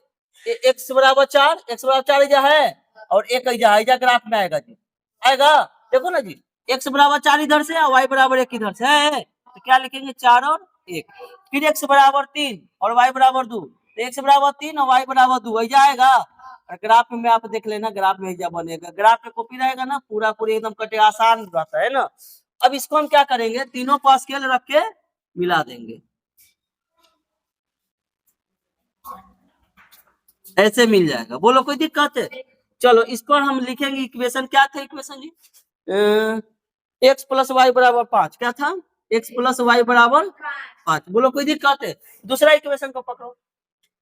x बराबर 4, x बराबर 4 यह है और 1 यह ग्राफ में आएगा जी, आएगा। देखो ना जी x बराबर 4 इधर से और y बराबर 1 इधर से है, तो क्या लिखेंगे 4 और 1। फिर x बराबर 3 और y बराबर 2, तो x बराबर 3 और y बराबर 2 यह आएगा। ग्राफ में आप देख लेना, ग्राफ में जब बनेगा ग्राफ पे कॉपी रहेगा ना, पूरा पूरी एकदम कटे, आसान रहता है ना। अब इसको हम क्या करेंगे, तीनों को स्केल रख के मिला देंगे, ऐसे मिल जाएगा। बोलो कोई दिक्कत है। चलो इस पर हम लिखेंगे इक्वेशन, क्या था इक्वेशन जी, एक्स प्लस वाई बराबर 5, क्या था एक्स प्लस वाई बराबर 5। बोलो कोई दिक्कत है। दूसरा इक्वेशन को पकड़ो,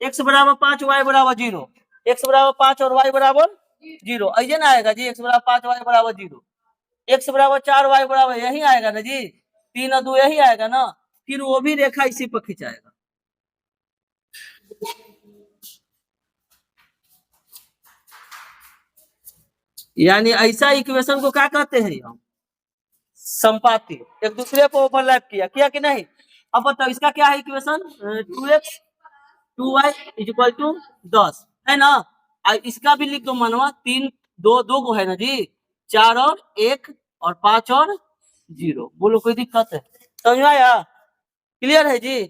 एक्स बराबर 5 वाई बराबर 0, एक्स बराबर 5 और वाई बराबर 0 ऐसे ना आएगा जी, एक्स बराबर 5 वाई बराबर 0, एक्स बराबर 4 वाई बराबर यही आएगा ना जी, 3 और 2 यही आएगा ना। फिर वो भी रेखा इसी पर खिंचाएगा। यानी ऐसा इक्वेशन को क्या कहते हैं हम, संपाती, एक दूसरे को ओवरलैप किया, किया कि नहीं। अब बताओ इसका क्या है equation, 2x 2y equal to 10 है ना। इसका भी लिख दो मनवा, 3 2 को है ना जी, 4 और 1 और 5 और 0। बोलो कोई दिक्कत है, समझ में आया, क्लियर है जी।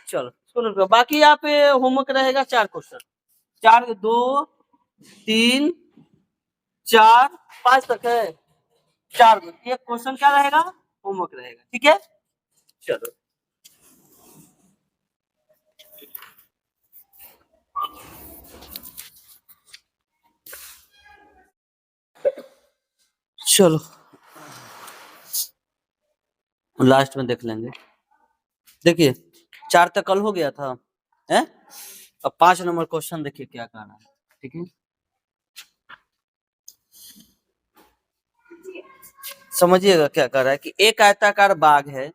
चलो सुनो, बाकी यहाँ पे होमवर्क रहेगा 4 क्वेश्चन, 4 2 3 4 5 तक है, 4 एक क्वेश्चन क्या रहेगा, होमवर्क रहेगा, ठीक है। चलो चलो लास्ट में देख लेंगे। देखिए 4 तक कल हो गया था है, अब 5 नंबर क्वेश्चन देखिए क्या कहना है, ठीक है। समझिएगा क्या कह रहा है कि एक आयताकार बाग है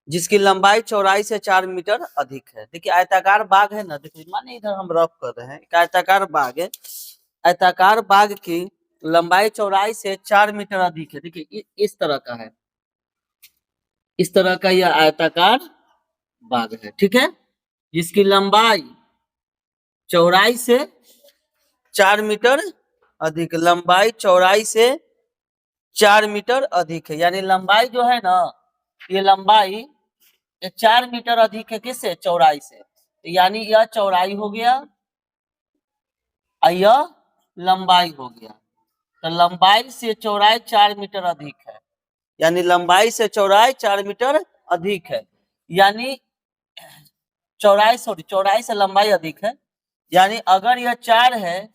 जिसकी लंबाई चौड़ाई से 4 मीटर अधिक है। देखिए आयताकार बाग है ना, देखिए माने इधर हम रफ कर रहे हैं, एक आयताकार बाग है, आयताकार बाग की लंबाई चौड़ाई से 4 मीटर अधिक है। देखिए इस तरह का है, इस तरह का यह आयताकार बाग है, ठीक है, जिसकी लंबाई चौड़ाई से 4 मीटर अधिक, लंबाई चौड़ाई से 4 मीटर अधिक है। यानी लंबाई जो है ना, ये लंबाई 4 मीटर अधिक है, किससे, चौड़ाई से। तो यानी यह चौड़ाई हो गया और यह लंबाई हो गया, तो लंबाई से चौड़ाई 4 मीटर अधिक है, यानी लंबाई से चौड़ाई 4 मीटर अधिक है, यानी चौड़ाई से लंबाई अधिक है। यानी अगर यह 4 है,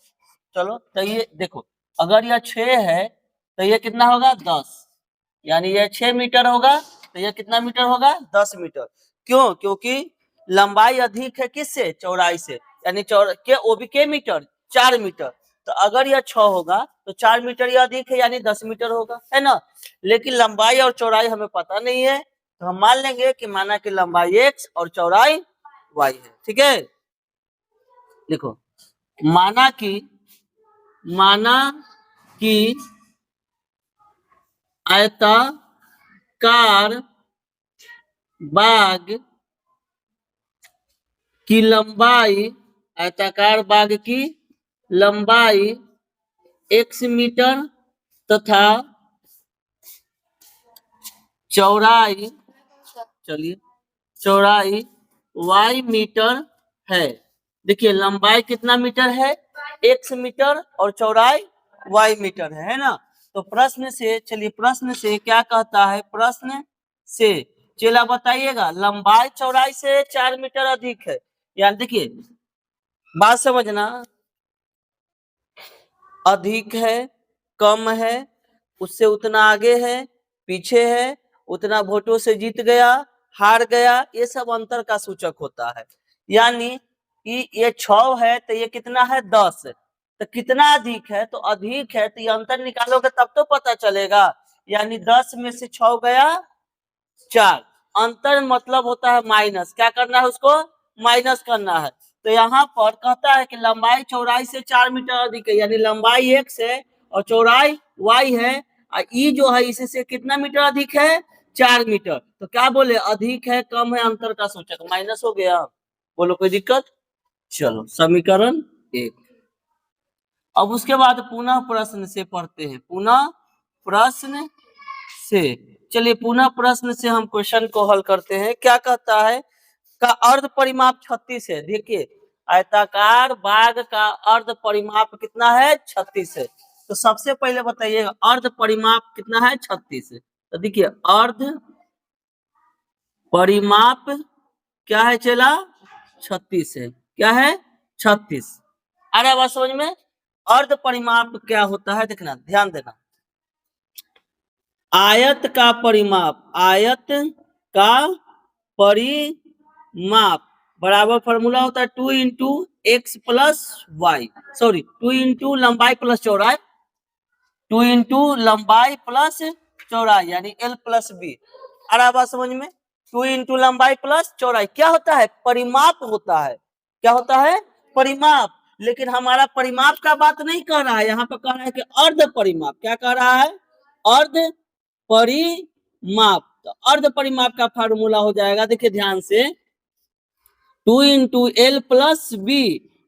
चलो तो ये देखो, अगर यह 6 है तो ये कितना होगा 10, यानी यह 6 मीटर होगा, तो यह कितना मीटर होगा 10 मीटर। क्यों, क्योंकि लंबाई अधिक है किससे, चौड़ाई से, यानी वो भी के मीटर 4 मीटर। तो अगर यह 6 होगा तो 4 मीटर यह अधिक है, यानी 10 मीटर होगा, है ना। लेकिन लंबाई और चौड़ाई हमें पता नहीं है, तो हम मान लेंगे कि माना कि लंबाई x और चौड़ाई y है, ठीक है। देखो माना कि आयताकार बाग की लंबाई, आयताकार बाग की लंबाई x मीटर तथा चौड़ाई, चलिए चौड़ाई y मीटर है। देखिए लंबाई कितना मीटर है, x मीटर और चौड़ाई y मीटर है ना। तो प्रश्न से, चलिए प्रश्न से क्या कहता है, प्रश्न से चला बताइएगा लंबाई चौड़ाई से 4 मीटर अधिक है। यानी देखिए बात समझना, अधिक है, कम है, उससे उतना आगे है, पीछे है, उतना वोटों से जीत गया, हार गया, ये सब अंतर का सूचक होता है। यानी कि ये 6 है तो ये कितना है 10, तो कितना अधिक है, तो अधिक है, तो ये अंतर निकालोगे तब तो पता चलेगा। यानी 10 में से 6 गया 4, अंतर मतलब होता है माइनस, क्या करना है उसको, माइनस करना है। तो यहाँ पर कहता है कि लंबाई चौड़ाई से 4 मीटर अधिक है, यानी लंबाई x है और चौड़ाई y है, और ई जो है इससे कितना मीटर अधिक है, 4 मीटर। तो क्या बोले, अधिक है कम है अंतर का सूचक, माइनस हो गया। बोलो कोई दिक्कत। चलो समीकरण 1। अब उसके बाद पुनः प्रश्न से पढ़ते हैं, पुनः प्रश्न से। चलिए पुनः प्रश्न से हम क्वेश्चन को हल करते हैं। क्या कहता है, का अर्ध परिमाप 36 है। देखिए आयताकार बाग का अर्ध परिमाप कितना है, 36 है। तो सबसे पहले बताइएगा अर्ध परिमाप कितना है, 36 है। तो देखिए अर्ध परिमाप क्या है चला, 36 है। क्या है, 36। अरे बात समझ में। अर्ध परिमाप क्या होता है, देखना ध्यान देना। आयत का परिमाप, आयत का परिमाप बराबर फॉर्मूला होता है 2 into X plus Y, sorry 2 into लंबाई प्लस चौड़ाई, 2 इंटू लंबाई प्लस चौड़ाई यानी एल प्लस बी। अरे बात समझ में। 2 इंटू लंबाई प्लस चौड़ाई क्या होता है, परिमाप होता है। क्या होता है, परिमाप। लेकिन हमारा परिमाप का बात नहीं कर रहा है, यहाँ पर कह रहा है कि अर्ध परिमाप। क्या कह रहा है, अर्ध परिमाप। तो अर्ध परिमाप का फार्मूला हो जाएगा, देखिए ध्यान से, 2 इंटू एल प्लस बी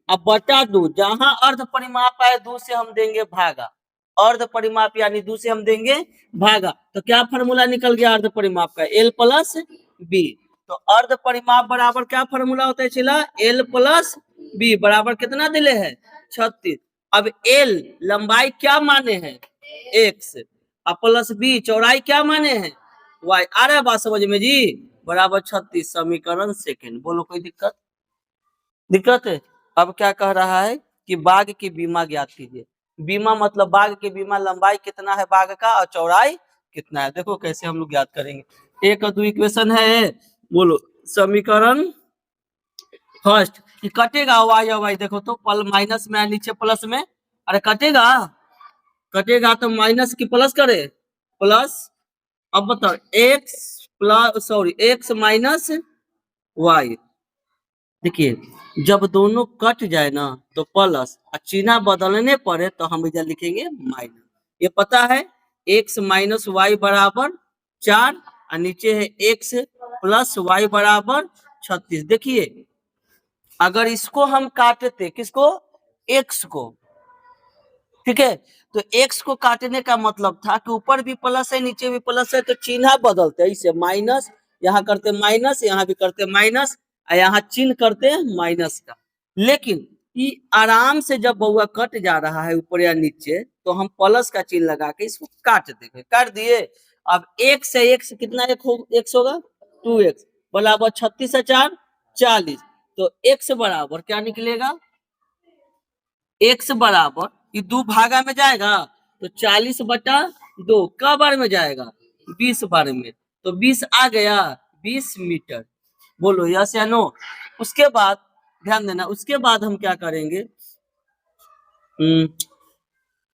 अब बटा 2, जहां अर्ध परिमाप आए 2 से हम देंगे भागा, अर्ध परिमाप यानी 2 से हम देंगे भागा। तो क्या फार्मूला निकल गया अर्ध परिमाप का, एल प्लस बी। तो अर्ध परिमाप बराबर क्या फार्मूला होता है चला, एल प्लस बी बराबर कितना दिले है, 36। अब एल लंबाई क्या माने हैं, एक्स, और प्लस बी चौड़ाई क्या माने हैं, वाई। आ रहा है बात समझ में जी, बराबर 36। समीकरण सेकंड। बोलो कोई दिक्कत, दिक्कत है। अब क्या कह रहा है कि बाग की बीमा ज्ञात कीजिए। बीमा मतलब बाग की बीमा, लंबाई कितना है बाग का और चौड़ाई कितना है। देखो कैसे हम लोग ज्ञात करेंगे। एक और दो इक्वेशन है, बोलो समीकरण फर्स्ट। कि कटेगा वाई और वाई, देखो तो पल माइनस में नीचे प्लस में, अरे कटेगा, कटेगा तो माइनस की प्लस करे, प्लस। अब बताओ X plus, sorry X minus Y. देखिए जब दोनों कट जाए ना तो प्लस, चिन्ह बदलने पड़े तो हम इधर लिखेंगे माइनस। ये पता है एक्स माइनस वाई बराबर 4, और नीचे है एक्स प्लस वाई बराबर 36। देखिए अगर इसको हम काटते, किसको, एक्स को, ठीक है, तो एक्स को काटने का मतलब था कि ऊपर भी प्लस है नीचे भी प्लस है, तो चिन्ह बदलते हैं। इसे माइनस, यहाँ करते माइनस, यहाँ भी करते माइनस, और यहाँ चिन्ह करते माइनस का। लेकिन ये आराम से जब बउआ कट जा रहा है ऊपर या नीचे, तो हम प्लस का चिन्ह लगा के इसको काट देंगे, काट दिए। अब एक से एक्स कितना एक्स होगा, 2x बराबर 36 से 4 40। तो एक्स बराबर क्या निकलेगा, एक्स बराबर ये 2 भागा में जाएगा तो 40 बटा 2 का बार में जाएगा, 20 बार में। तो 20 आ गया, 20 मीटर। बोलो यस या नो। उसके बाद ध्यान देना, उसके बाद हम क्या करेंगे,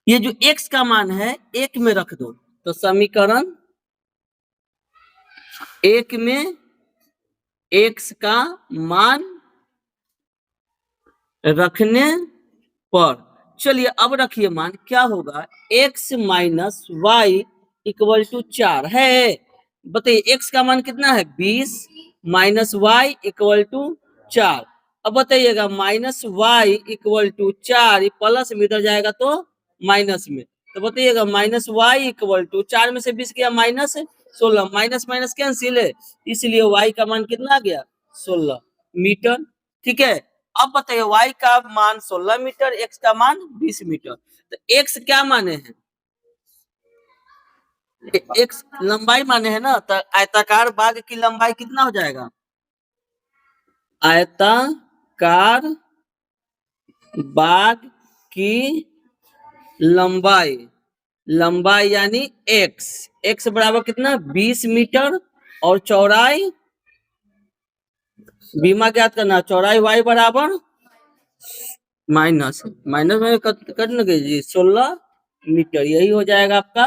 ये जो x का मान है 1 में रख दो। तो समीकरण 1 में x का मान रखने पर, चलिए अब रखिए मान, क्या होगा, x minus Y equal to 4 है। बताइए x का मान कितना है, 20 माइनस वाई इक्वल टू 4। अब बताइएगा minus Y equal to 4, plus में इधर जाएगा तो माइनस में। तो बताइएगा माइनस वाई इक्वल टू 4 में से 20 गया माइनस 16, माइनस माइनस कैंसिल है, इसलिए y का मान कितना आ गया, 16 मीटर। ठीक है, अब बताइए y का मान 16 मीटर, x का मान 20 मीटर। तो x क्या माने हैं, x लंबाई माने हैं ना। तो आयताकार बाग की लंबाई कितना हो जाएगा, आयताकार बाग की लंबाई, लंबाई यानी x, x बराबर कितना 20 मीटर, और चौड़ाई, बीमा ज्ञात करना, चौड़ाई y बराबर माइनस माइनस में कट न जी 16 मीटर, यही हो जाएगा आपका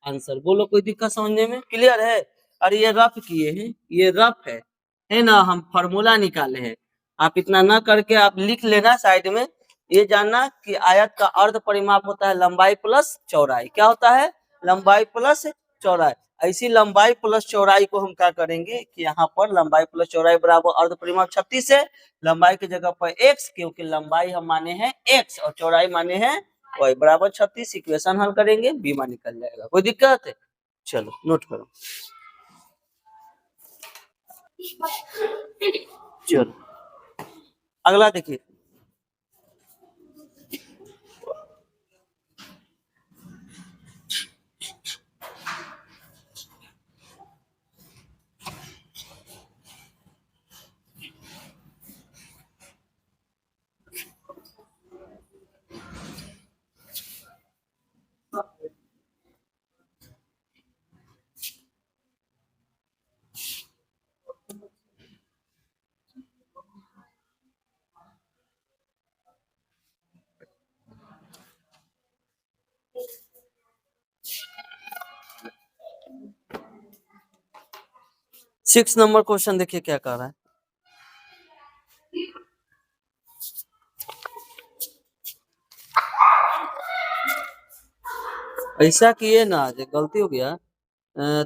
आंसर। बोलो कोई दिक्कत समझने में, क्लियर है। और ये रफ किए हैं, ये रफ है ना, हम फार्मूला निकाले हैं। आप इतना ना करके आप लिख लेना साइड में, ये जानना कि आयत का अर्ध परिमाप होता है लंबाई प्लस चौड़ाई। क्या होता है? लंबाई प्लस चौड़ाई। ऐसी लंबाई प्लस चौड़ाई को हम क्या करेंगे कि यहाँ पर लंबाई प्लस चौड़ाई बराबर अर्ध परिमाप 36 है, लंबाई की जगह पर x, क्योंकि लंबाई हम माने हैं x और चौड़ाई माने हैं y, बराबर 36। इक्वेशन हल करेंगे, बीमा निकल जाएगा। कोई दिक्कत है? चलो नोट करो। चलो अगला देखिए। सिक्स नंबर क्वेश्चन देखिए क्या कह रहा है। ऐसा किए ना, आज गलती हो गया।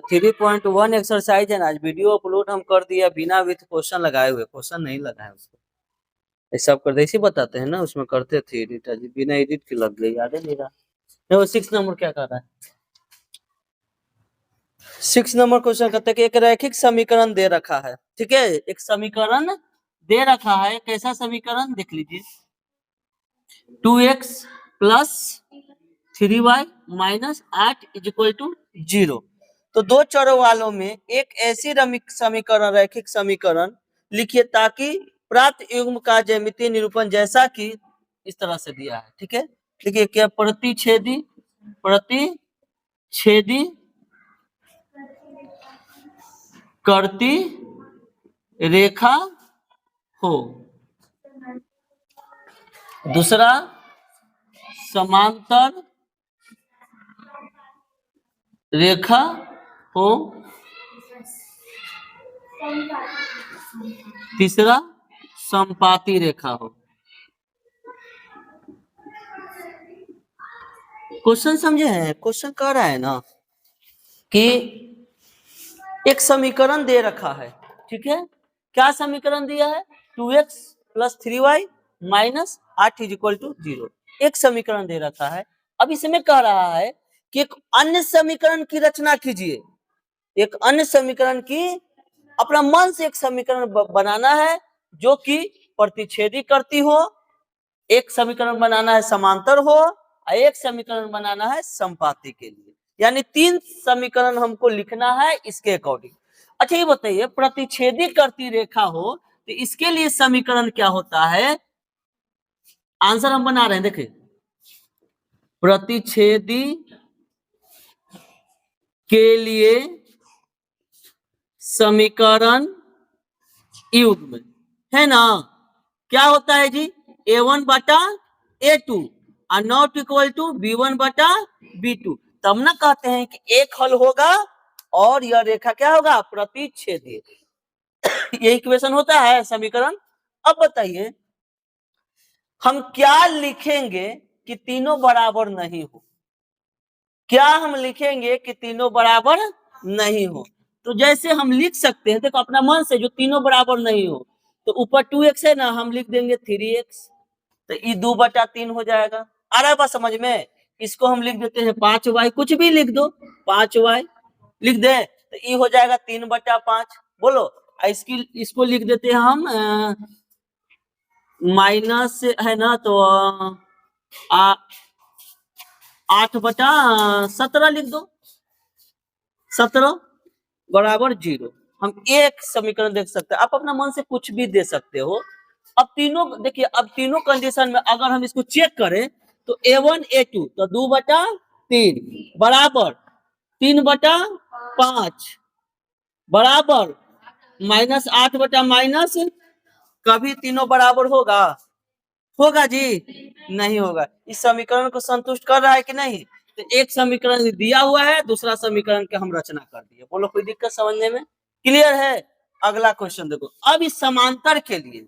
3.1 एक्सरसाइज है ना, आज वीडियो अपलोड हम कर दिया बिना विथ क्वेश्चन लगाए हुए, क्वेश्चन नहीं लगाए उसको। ऐसा कर ऐसे बताते हैं ना, उसमें करते थे एडिट, आज बिना एडिट के लग गई, याद है नहीं रहा। 6 नंबर क्या कर रहा है? 6 नंबर क्वेश्चन कहते हैं कि एक रैखिक समीकरण दे रखा है, ठीक है, एक समीकरण दे रखा है। कैसा समीकरण देख लीजिए। 2x plus 3y minus 8 is equal to 0। तो दो चरों वालों में एक ऐसी समीकरण, रैखिक समीकरण लिखिए ताकि प्राप्त युग्म का ज्यामितीय निरूपण जैसा कि इस तरह से दिया है, ठीक है। देखिए क्या प्रतिच्छेदी करती रेखा हो, दूसरा समांतर रेखा हो, तीसरा समपाती रेखा हो। क्वेश्चन समझे हैं? क्वेश्चन कह रहा है ना कि एक समीकरण दे रखा है, ठीक है। क्या समीकरण दिया है? 2x plus 3y minus 8 is equal to 0। एक समीकरण दे रखा है। अब इसमें कह रहा है कि एक अन्य समीकरण की रचना कीजिए, एक अन्य समीकरण की, अपना मन से एक समीकरण बनाना है जो कि प्रतिच्छेदी करती हो, एक समीकरण बनाना है समांतर हो, और एक समीकरण बनाना है समपाती के लिए। यानी 3 समीकरण हमको लिखना है इसके अकॉर्डिंग। अच्छा ये बताइए, प्रतिच्छेदी करती रेखा हो तो इसके लिए समीकरण क्या होता है? आंसर हम बना रहे हैं, देखिए। प्रतिच्छेदी के लिए समीकरण युग्म है ना, क्या होता है जी? A1 बटा A2 और नॉट इक्वल टू B1 बटा B2। तब ना कहते हैं कि एक हल होगा और यह रेखा क्या होगा? प्रतिच्छेदी। ये इक्वेशन होता है समीकरण। अब बताइए हम क्या लिखेंगे कि तीनों बराबर नहीं हो? क्या हम लिखेंगे कि तीनों बराबर नहीं हो? तो जैसे हम लिख सकते हैं, देखो अपना मन से, जो तीनों बराबर नहीं हो, तो ऊपर 2x है ना, हम लिख देंगे 3x, तो ये 2/3 हो जाएगा। आ रहा है बात समझ में? इसको हम लिख देते हैं 5y, कुछ भी लिख दो, 5y लिख दे तो ये हो जाएगा 3/5। बोलो, इसको लिख देते हैं हम माइनस है ना, तो 8/17 लिख दो, 17 बराबर 0। हम एक समीकरण देख सकते हैं, आप अपना मन से कुछ भी दे सकते हो। अब तीनों देखिए, अब तीनों कंडीशन में अगर हम इसको चेक करें तो A1 A2 तो 2/3 बराबर 3/5 बराबर माइनस 8/-, कभी तीनों बराबर होगा? होगा जी? नहीं होगा। इस समीकरण को संतुष्ट कर रहा है कि नहीं? तो एक समीकरण दिया हुआ है, दूसरा समीकरण के हम रचना कर दिए। बोलो कोई दिक्कत समझने में? क्लियर है? अगला क्वेश्चन देखो। अब इस समांतर के लिए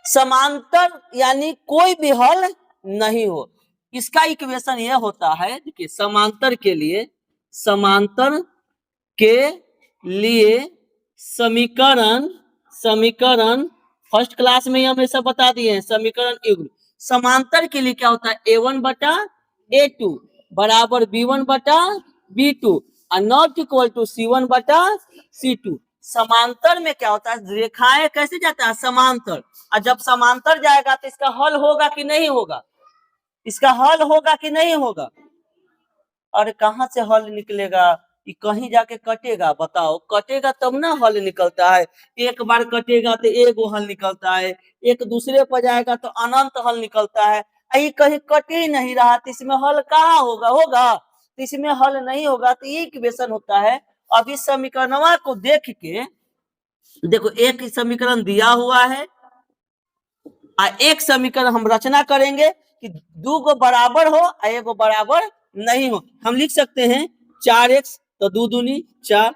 समांतर यानी कोई भी हल नहीं हो। इसका इक्वेशन यह होता है, देखिए समांतर के लिए समीकरण फर्स्ट क्लास में ही हम सब बता दिए हैं। समीकरण युग्म समांतर के लिए क्या होता है, A1 बटा A2 बराबर B1 बटा B2 और नॉट इक्वल टू C1 बटा C2। समांतर में क्या होता है, रेखाएं कैसे जाता है, समांतर। और जब समांतर जाएगा तो इसका हल होगा कि नहीं होगा, इसका हल होगा कि नहीं होगा। और कहां से हल निकलेगा, कि कहीं जाके कटेगा, बताओ कटेगा तब ना हल निकलता है। एक बार कटेगा तो एगो हल निकलता है, एक दूसरे पर जाएगा तो अनंत हल निकलता है। यही कहीं कटे ही नहीं रहा तो इसमें हल कहाँ होगा तो इसमें हल नहीं होगा। तो ये इक्वेशन होता है। अब इस समीकरण को देख के देखो, एक समीकरण दिया हुआ है और एक समीकरण हम रचना करेंगे कि दो गो बराबर हो और एक गो बराबर नहीं हो। हम लिख सकते हैं 4x तो 2 दूनी 4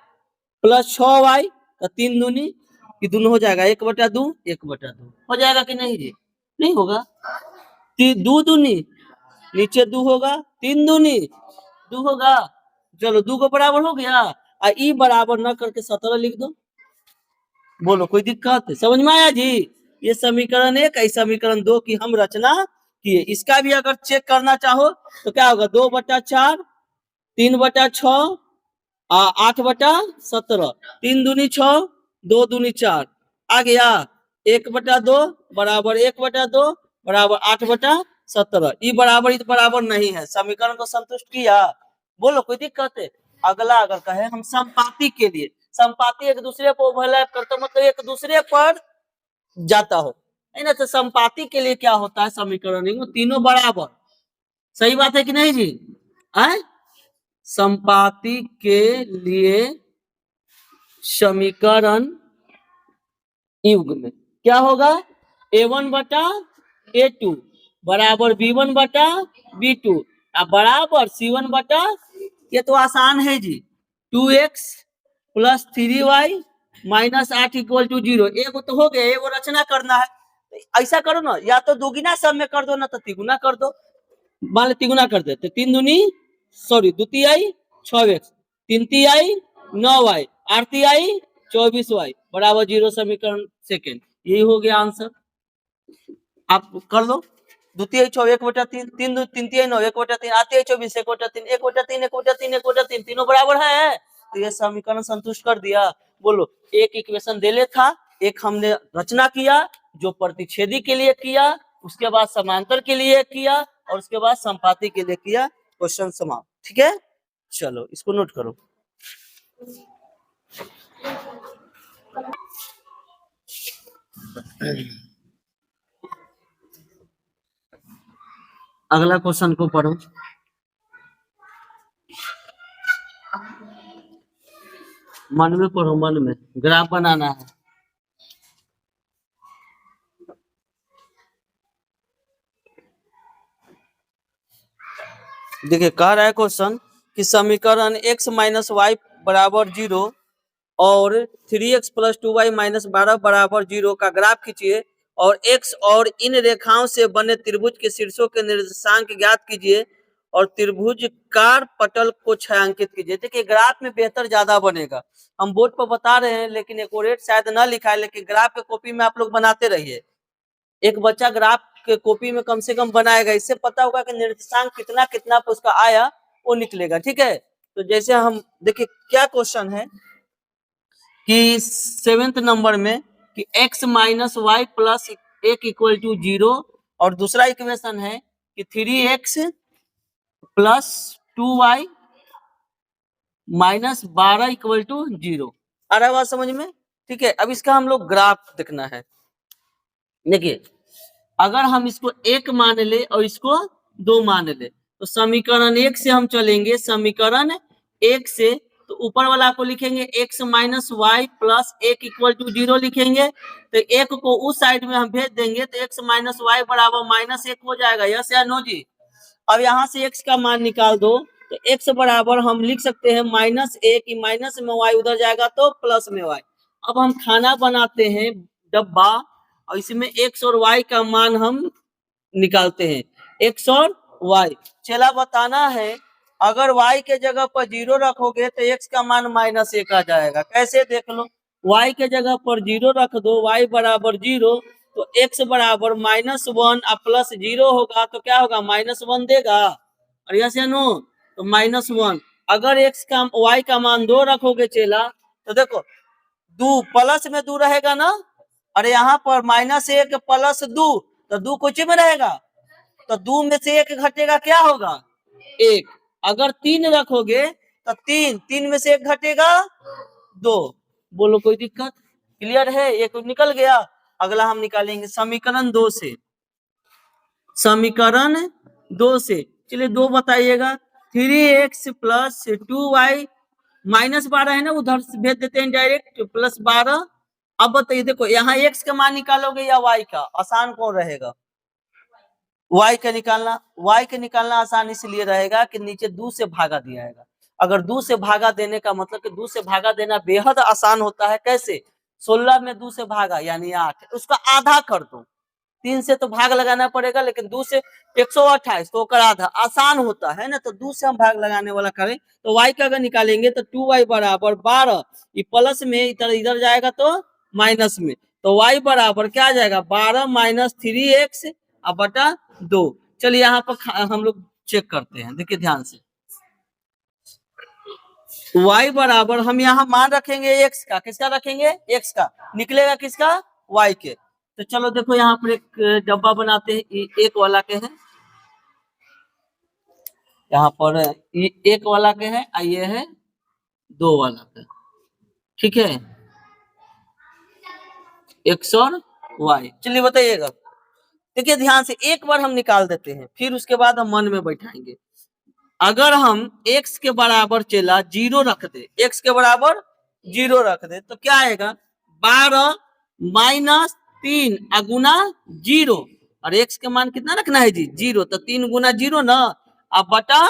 प्लस 6y तो 3 दूनी, कि दोनों हो जाएगा 1/2 1/2 हो जाएगा कि नहीं जी, नहीं होगा। 2 दूनी नीचे 2 होगा, 3 दूनी 2 होगा, चलो 2 को बराबर हो गया। और ई बराबर न करके 17 लिख दो, बोलो कोई दिक्कत है, समझ में आया जी। ये समीकरण 1 है, समीकरण 2 की हम रचना किए। इसका भी अगर चेक करना चाहो तो क्या होगा, 2/4 3/6 8/17 3 दूनी 6 2 दूनी 4 आ गया। 1/2 बराबर 1/2 बराबर 8/17। ई बराबर नहीं है, समीकरण को संतुष्ट किया, बोलो कोई दिक्कत है। अगला अगर कहे हम संपाति के लिए, संपाति एक दूसरे पर ओवरलैप करता मतलब एक दूसरे पर जाता हो, है ना। तो संपाति के लिए क्या होता है, समीकरण तीनों बराबर, सही बात है कि नहीं जी। है संपाति के लिए समीकरण युग्म में क्या होगा, A1 बटा A2 बराबर B1 बटा B2 बराबर C1 बटा, ये तो आसान है जी, 2x plus 3y minus 8 equal to 0। एगो तो हो गया, एगो रचना करना है। ऐसा करो ना, या तो दुगुना सब में कर दो ना तो तिगुना कर दो। मान लो तिगुना कर दे तो 3 दूनी सॉरी 2 तिहाई 6x 3 तिहाई 9y 8 तिहाई 24y बराबर 0। समीकरण सेकेंड, यही हो गया आंसर। आप कर लो, 2 तिहाई 6 1/3 3 3 तिहाई 9 1/3 8 तिहाई 24 1/3 1/3 1/3 1/3 तीनों बराबर है। तो ये समीकरण संतुष्ट कर दिया। बोलो, एक इक्वेशन देले था, एक हमने रचना किया जो प्रतिच्छेदी के लिए किया, उसके बाद समांतर के लिए किया और उसके बाद संपाति के लिए किया। क्वेश्चन समाप्त, ठीक है। चलो इसको नोट करो। अगला क्वेश्चन को पढ़ो। मन में पढ़ो, मन में, ग्राफ बनाना है। देखिए कह रहा है क्वेश्चन कि समीकरण x माइनस वाई बराबर 0 और 3x प्लस 2y माइनस 12 बराबर 0 का ग्राफ खींचिए और x और इन रेखाओं से बने त्रिभुज के शीर्षों के निर्देशांक ज्ञात कीजिए और त्रिभुज कार पटल को छायांकित कीजिए। देखिए ग्राफ में बेहतर ज्यादा बनेगा, हम बोर्ड पर बता रहे हैं लेकिन एक्यूरेट शायद ना लिखा है, लेकिन ग्राफ के कॉपी में आप लोग बनाते रहिए। एक बच्चा ग्राफ के कॉपी में कम से कम बनाएगा, इससे पता होगा कि निर्देशांक कितना कितना पर उसका आया वो निकलेगा, ठीक है। तो जैसे हम देखिए क्या क्वेश्चन है कि 7th नंबर में कि x minus Y plus 1 equal to 0 और दूसरा इक्वेशन है कि 3x plus 2y minus 12 equal to 0। आ रहा है बात समझ में, ठीक है। अब इसका हम लोग ग्राफ देखना है। देखिए अगर हम इसको 1 मान ले और इसको 2 मान ले तो समीकरण 1 से हम चलेंगे, समीकरण 1 से तो ऊपर वाला को लिखेंगे x minus Y plus 1 equal to 0 लिखेंगे। तो 1 को उस साइड में हम भेज देंगे तो x माइनस वाई बराबर -1 हो जाएगा, यस या नो जी। अब यहाँ से x का मान निकाल दो तो x बराबर हम लिख सकते हैं -1, माइनस में y उधर जाएगा तो प्लस में y। अब हम खाना बनाते हैं डब्बा और इसमें एक्स और वाई का मान हम निकालते हैं, एक्स और वाई। चला बताना है, अगर y के जगह पर 0 रखोगे तो x का मान -1 आ जाएगा। कैसे देख लो, y के जगह पर 0 रख दो, y बराबर 0, तो x बराबर -1 और प्लस 0 होगा तो क्या होगा, -1 देगा। और ऐसे नो तो -1। अगर x का y का मान 2 रखोगे चेला, तो देखो 2 प्लस में 2 रहेगा ना, और यहाँ पर -1 प्लस 2, तो 2 कुछ में रहेगा, तो 2 में से 1 घटेगा, क्या होगा 1। अगर 3 रखोगे तो 3 में से 1 घटेगा 2। बोलो कोई दिक्कत, क्लियर है, एक निकल गया। अगला हम निकालेंगे समीकरण 2 से, समीकरण 2 से चलिए 2 बताइएगा, 3x प्लस 2y -12 है ना, उधर से भेज देते हैं डायरेक्ट, +12। अब बताइए, देखो यहाँ x का मान निकालोगे या y का, आसान कौन रहेगा, y का निकालना। y का निकालना आसान इसलिए रहेगा कि नीचे 2 से भागा दिया जाएगा। अगर 2 से भागा देने का मतलब कि 2 से भागा देना बेहद आसान होता है। कैसे, 16 में 2 से भागा यानी 8, उसका आधा कर दो। 3 से तो भाग लगाना पड़ेगा, लेकिन 2 से 128 तो आधा आसान होता है ना, तो 2 से हम भाग लगाने वाला करें। तो y का अगर निकालेंगे तो 2y बराबर 12, ये प्लस में इधर इधर जाएगा तो माइनस में, तो y बराबर क्या आ जाएगा, 12 - 3x बटा 2। चलिए यहाँ पर हम लोग चेक करते हैं, देखिए ध्यान से, y बराबर हम यहाँ मान रखेंगे x का, किसका रखेंगे, x का, निकलेगा किसका, y के। तो चलो देखो यहाँ पर एक डब्बा बनाते हैं, एक वाला के हैं, यहाँ पर एक वाला के है, ये है 2 वाला के, ठीक है, x और y। चलिए बताइएगा, देखिए ध्यान से, एक बार हम निकाल देते हैं, फिर उसके बाद हम मन में बैठाएंगे। अगर हम x के बराबर चला 0 रख दे, x के बराबर 0 रख दे, तो क्या आएगा, 12 - 3 गुना 0, और x के मान कितना रखना है जी, 0, तो 3 गुना 0 ना, अब बटा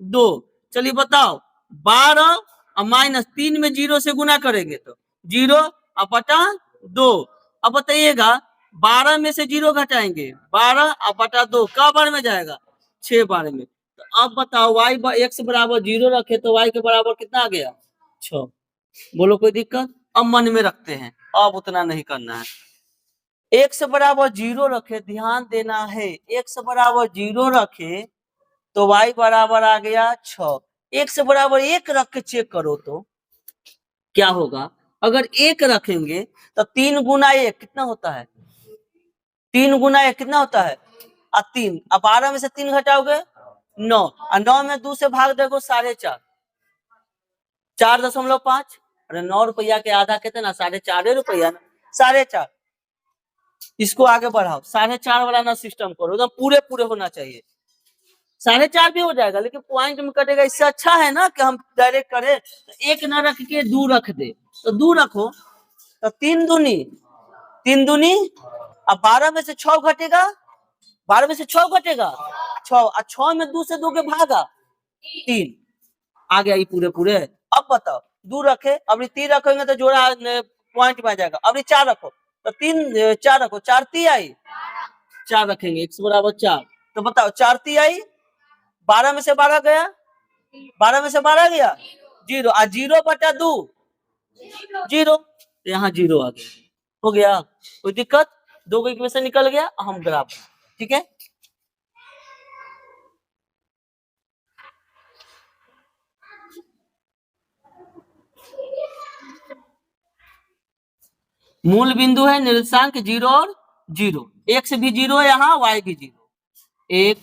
2। चलिए बताओ, 12 और -3 में 0 से गुना करेंगे तो 0 और बटा 2। अब बताइएगा, 12 में से 0 घटाएंगे, 12 और बटा 2 क बार में जाएगा, 6 बार में। तो अब बताओ, x बराबर 0 रखे तो y के बराबर कितना आ गया, 6। बोलो कोई दिक्कत, अब मन में रखते हैं, अब उतना नहीं करना है। x बराबर 0 रखे, ध्यान देना है, x बराबर 0 रखे तो y बराबर आ गया 6। x बराबर 1 रख के चेक करो तो क्या होगा, अगर 1 रखेंगे तो 3 गुना 1 कितना होता है, 3 गुना 1 कितना होता है, 3। अब 12 में से 3 घटाओगे 9, और 9 में 2 से भाग देखो 4.5, 4.5। अरे 9 रुपया के आधा कितना, 4.5 रुपया ना, 4.5। इसको आगे बढ़ाओ, 4.5 वाला ना सिस्टम करो, एकदम पूरे पूरे होना चाहिए। 4.5 भी हो जाएगा, लेकिन पॉइंट में कटेगा, इससे अच्छा है ना कि हम डायरेक्ट करें, तो 1 ना रख के 2 रख दे, तो 2 रखो, तो 3 दूनी, 3 दूनी, अब 12 में से 6 घटेगा, 12 में से 6 घटेगा, 6, और 6 में 2 से 2 के भागा 3 आ गया, ये पूरे पूरे। अब बताओ, 2 रखे, अब 3 रखेंगे तो जोड़ा पॉइंट में आ जाएगा। अब 4 रखो, तो 3 4 रखो, 4 3 आई, 4 रखेंगे, x बराबर 4। तो बताओ 4 3 आई, 12 में से 12 गया, 12 में से 12 गया 0, और 0 बटा 2 0, यहाँ 0 आ गया, हो गया, कोई दिक्कत, 2 का इक्वेशन निकल गया। हम ग्राफ, ठीक है, मूल बिंदु है निर्देशांक 0 और 0, x भी 0 है यहाँ, y भी 0, 1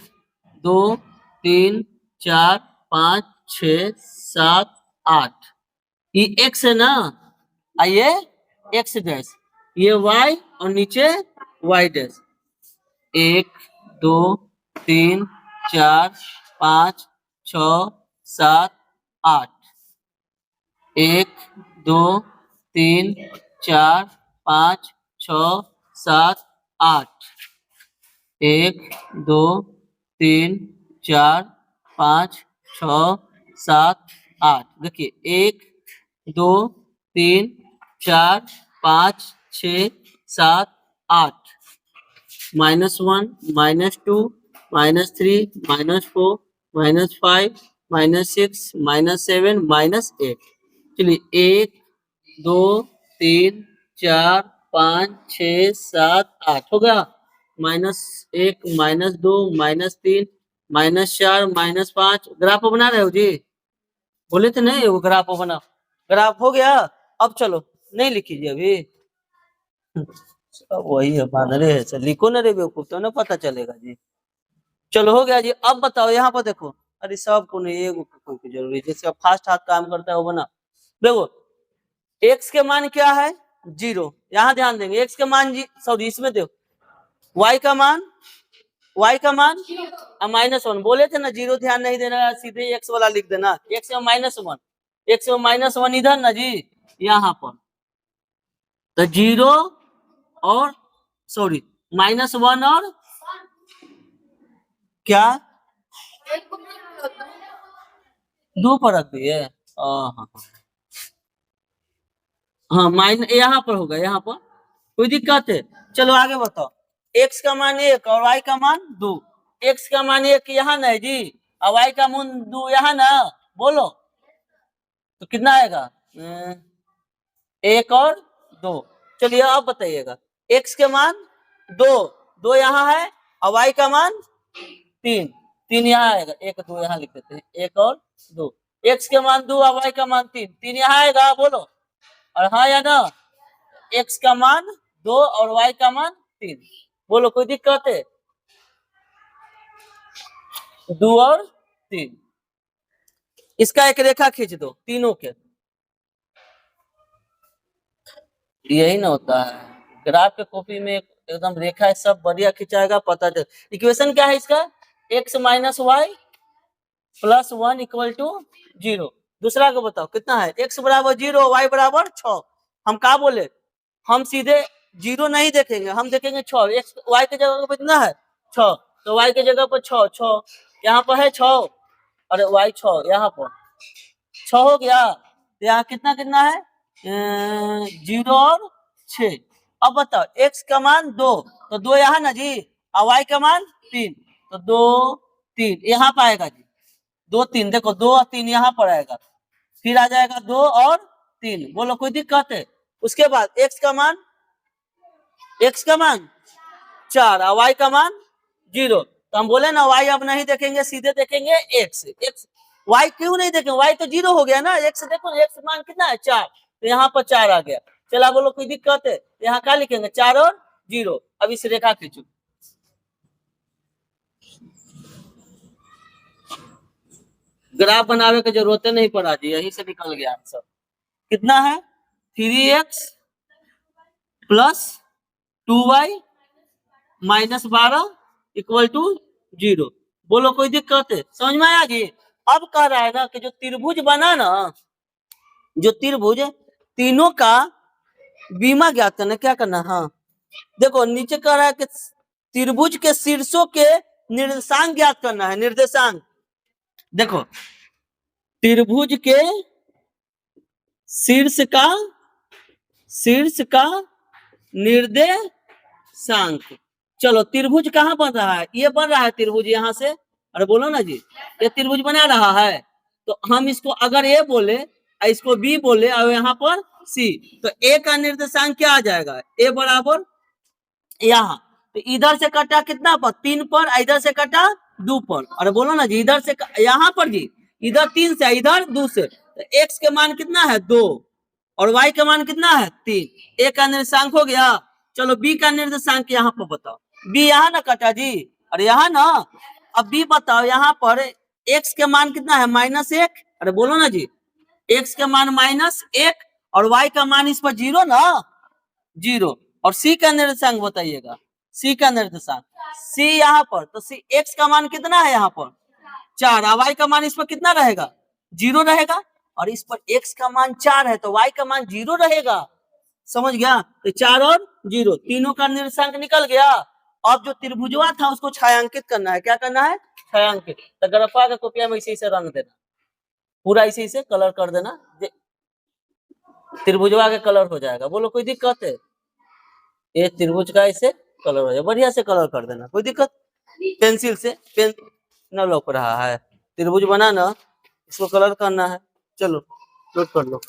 2 3 4 5 6 7 8, ये x है ना, ये x डैश, ये y और नीचे y डैश, 1 2 3 4 5 6 7 8, 1 2 3 4 5 6 7 8, 1 2 3 4 5 6 7 8। देखिए 1 2 3 4 5 6 7 8, -1, -2, -3, -4, -5, -6, -7, -8। चलिए 1, 2, 3, 4, 5, 6, 7, 8 हो गया। -1, -2, -3, -4, -5। ग्राफ बना रहे हो जी? बोले तो नहीं वो ग्राफ बना। ग्राफ हो गया। अब चलो नहीं लिखीजिए अभी। सब वही है, बानरे है। चल लिखो ना रे बेवकूफ, तो ना पता चलेगा जी। चलो हो गया जी। अब बताओ यहाँ पर देखो। अरे सबको नहीं, एगो की जरूरी, जिसका फास्ट हाथ काम करता है वो बना। देखो x के मान क्या है? 0। यहाँ ध्यान देंगे x के मान सॉरी इसमें देखो y का मान -1। बोले थे ना 0 ध्यान नहीं देना, सीधे x वाला लिख देना। x में -1, x में -1 इधर ना जी, यहाँ पर। तो 0 और सॉरी -1 और क्या 2 पर रख दिए। हाँ हाँ माइन यहाँ पर होगा, यहाँ पर कोई दिक्कत है? चलो आगे बताओ। x का मान 1 और y का मान 2। x का मान 1 यहाँ ना है जी, और y का मान 2 यहाँ ना। बोलो तो कितना आएगा? 1 और 2। चलिए अब बताइएगा। x के मान 2 यहाँ है, और y का मान 3 यहाँ आएगा। 1 2 यहाँ लिख देते हैं, 1 और 2। x के मान 2 और y का मान 3 यहाँ आएगा। बोलो और हाँ या ना? x का मान 2 और y का मान 3। बोलो कोई दिक्कत है? 2 और 3। इसका एक रेखा खींच दो तीनों के। यही ना होता है ग्राफ के कॉपी में, एकदम रेखा है, सब बढ़िया खिंचाएगा, पता चल। इक्वेशन क्या है इसका? x - y + 1 = 0। दूसरा को बताओ कितना है? x = 0, y = 6। हम क्या बोले? हम सीधे 0 नहीं देखेंगे, हम देखेंगे 6। x y के जगह पर कितना है? 6। तो y के जगह पर 6 यहाँ पर है 6, और y 6 यहाँ पर 6 हो गया। यहाँ कितना कितना है? 0 और 6। अब बताओ x का मान 2, तो 2 यहाँ ना जी, और y का मान 3, तो 2 3 यहाँ पर आएगा जी। 2 3 देखो, 2 और 3 यहाँ पर आएगा, फिर आ जाएगा 2 और 3। बोलो कोई दिक्कत है? उसके बाद x का मान 4 और y का मान 0। तो हम बोले ना y अब नहीं देखेंगे, सीधे देखेंगे x। y क्यों नहीं देखेंगे? y तो 0 हो गया ना। x देखो, x मान कितना है? 4, तो यहाँ पर 4 आ गया। चला बोलो कोई दिक्कत है? यहाँ क्या लिखेंगे? 4 और 0। अब इस रेखा खींचो। ग्राफ बनावे की जरूरत नहीं पड़ा जी, यही से निकल गया आंसर। कितना है? 3x + 2y -12 = 0। बोलो कोई दिक्कत है? समझ में आया जी? अब कह रहा है ना कि जो त्रिभुज बना ना, जो त्रिभुज तीनों का बीमा ज्ञात करना। क्या करना? हाँ देखो नीचे कह रहा है कि त्रिभुज के शीर्षों के निर्देशांक ज्ञात करना है। निर्देशांक देखो, त्रिभुज के शीर्ष का निर्देशांक। चलो त्रिभुज कहाँ बन रहा है? ये बन रहा है त्रिभुज यहाँ से। अरे बोलो ना जी, ये त्रिभुज बना रहा है। तो हम इसको अगर ए बोले, इसको बी बोले, और यहाँ पर सी, तो ए का निर्देशांक क्या आ जाएगा? ए बराबर यहाँ, तो इधर से कटा कितना पर? 3 पर, इधर से कटा 2 पर। अरे बोलो ना जी, इधर से यहाँ पर जी, इधर 3 से, इधर 2 से, तो x के मान कितना है? 2, और y का मान कितना है? 3। a का निर्देशांक हो गया। चलो b का निर्देशांक यहाँ पर बताओ। b यहाँ ना कटा जी, अरे यहाँ ना। अब b बताओ, यहाँ पर x के मान कितना है? -1। अरे बोलो ना जी, x के मान -1 और y का मान इस पर 0 ना, 0। और c का निर्देशांक बताइएगा। c का निर्देशांक c यहाँ पर, तो c x का मान कितना है? यहाँ पर 4, और y का मान इस पर कितना रहेगा? 0 रहेगा। और इस पर x का मान 4 है, तो y का मान 0 रहेगा। समझ गया? तो 4 और 0 तीनों का निर्देशांक निकल गया। अब जो त्रिभुजवा था उसको छायांकित करना है। क्या करना है? छायांकित। तो ग्राफा का कॉपिया में इसी से रंग देना, पूरा इसी से कलर कर देना, त्रिभुजवा के कलर हो जाएगा। बोलो कोई दिक्कत है? ये त्रिभुज का ऐसे कलर हो जाए, बढ़िया से कलर कर देना, कोई दिक्कत। पेंसिल से पेन न लौक रहा है, त्रिभुज बनाना, इसको कलर करना है। चलो नोट कर लो।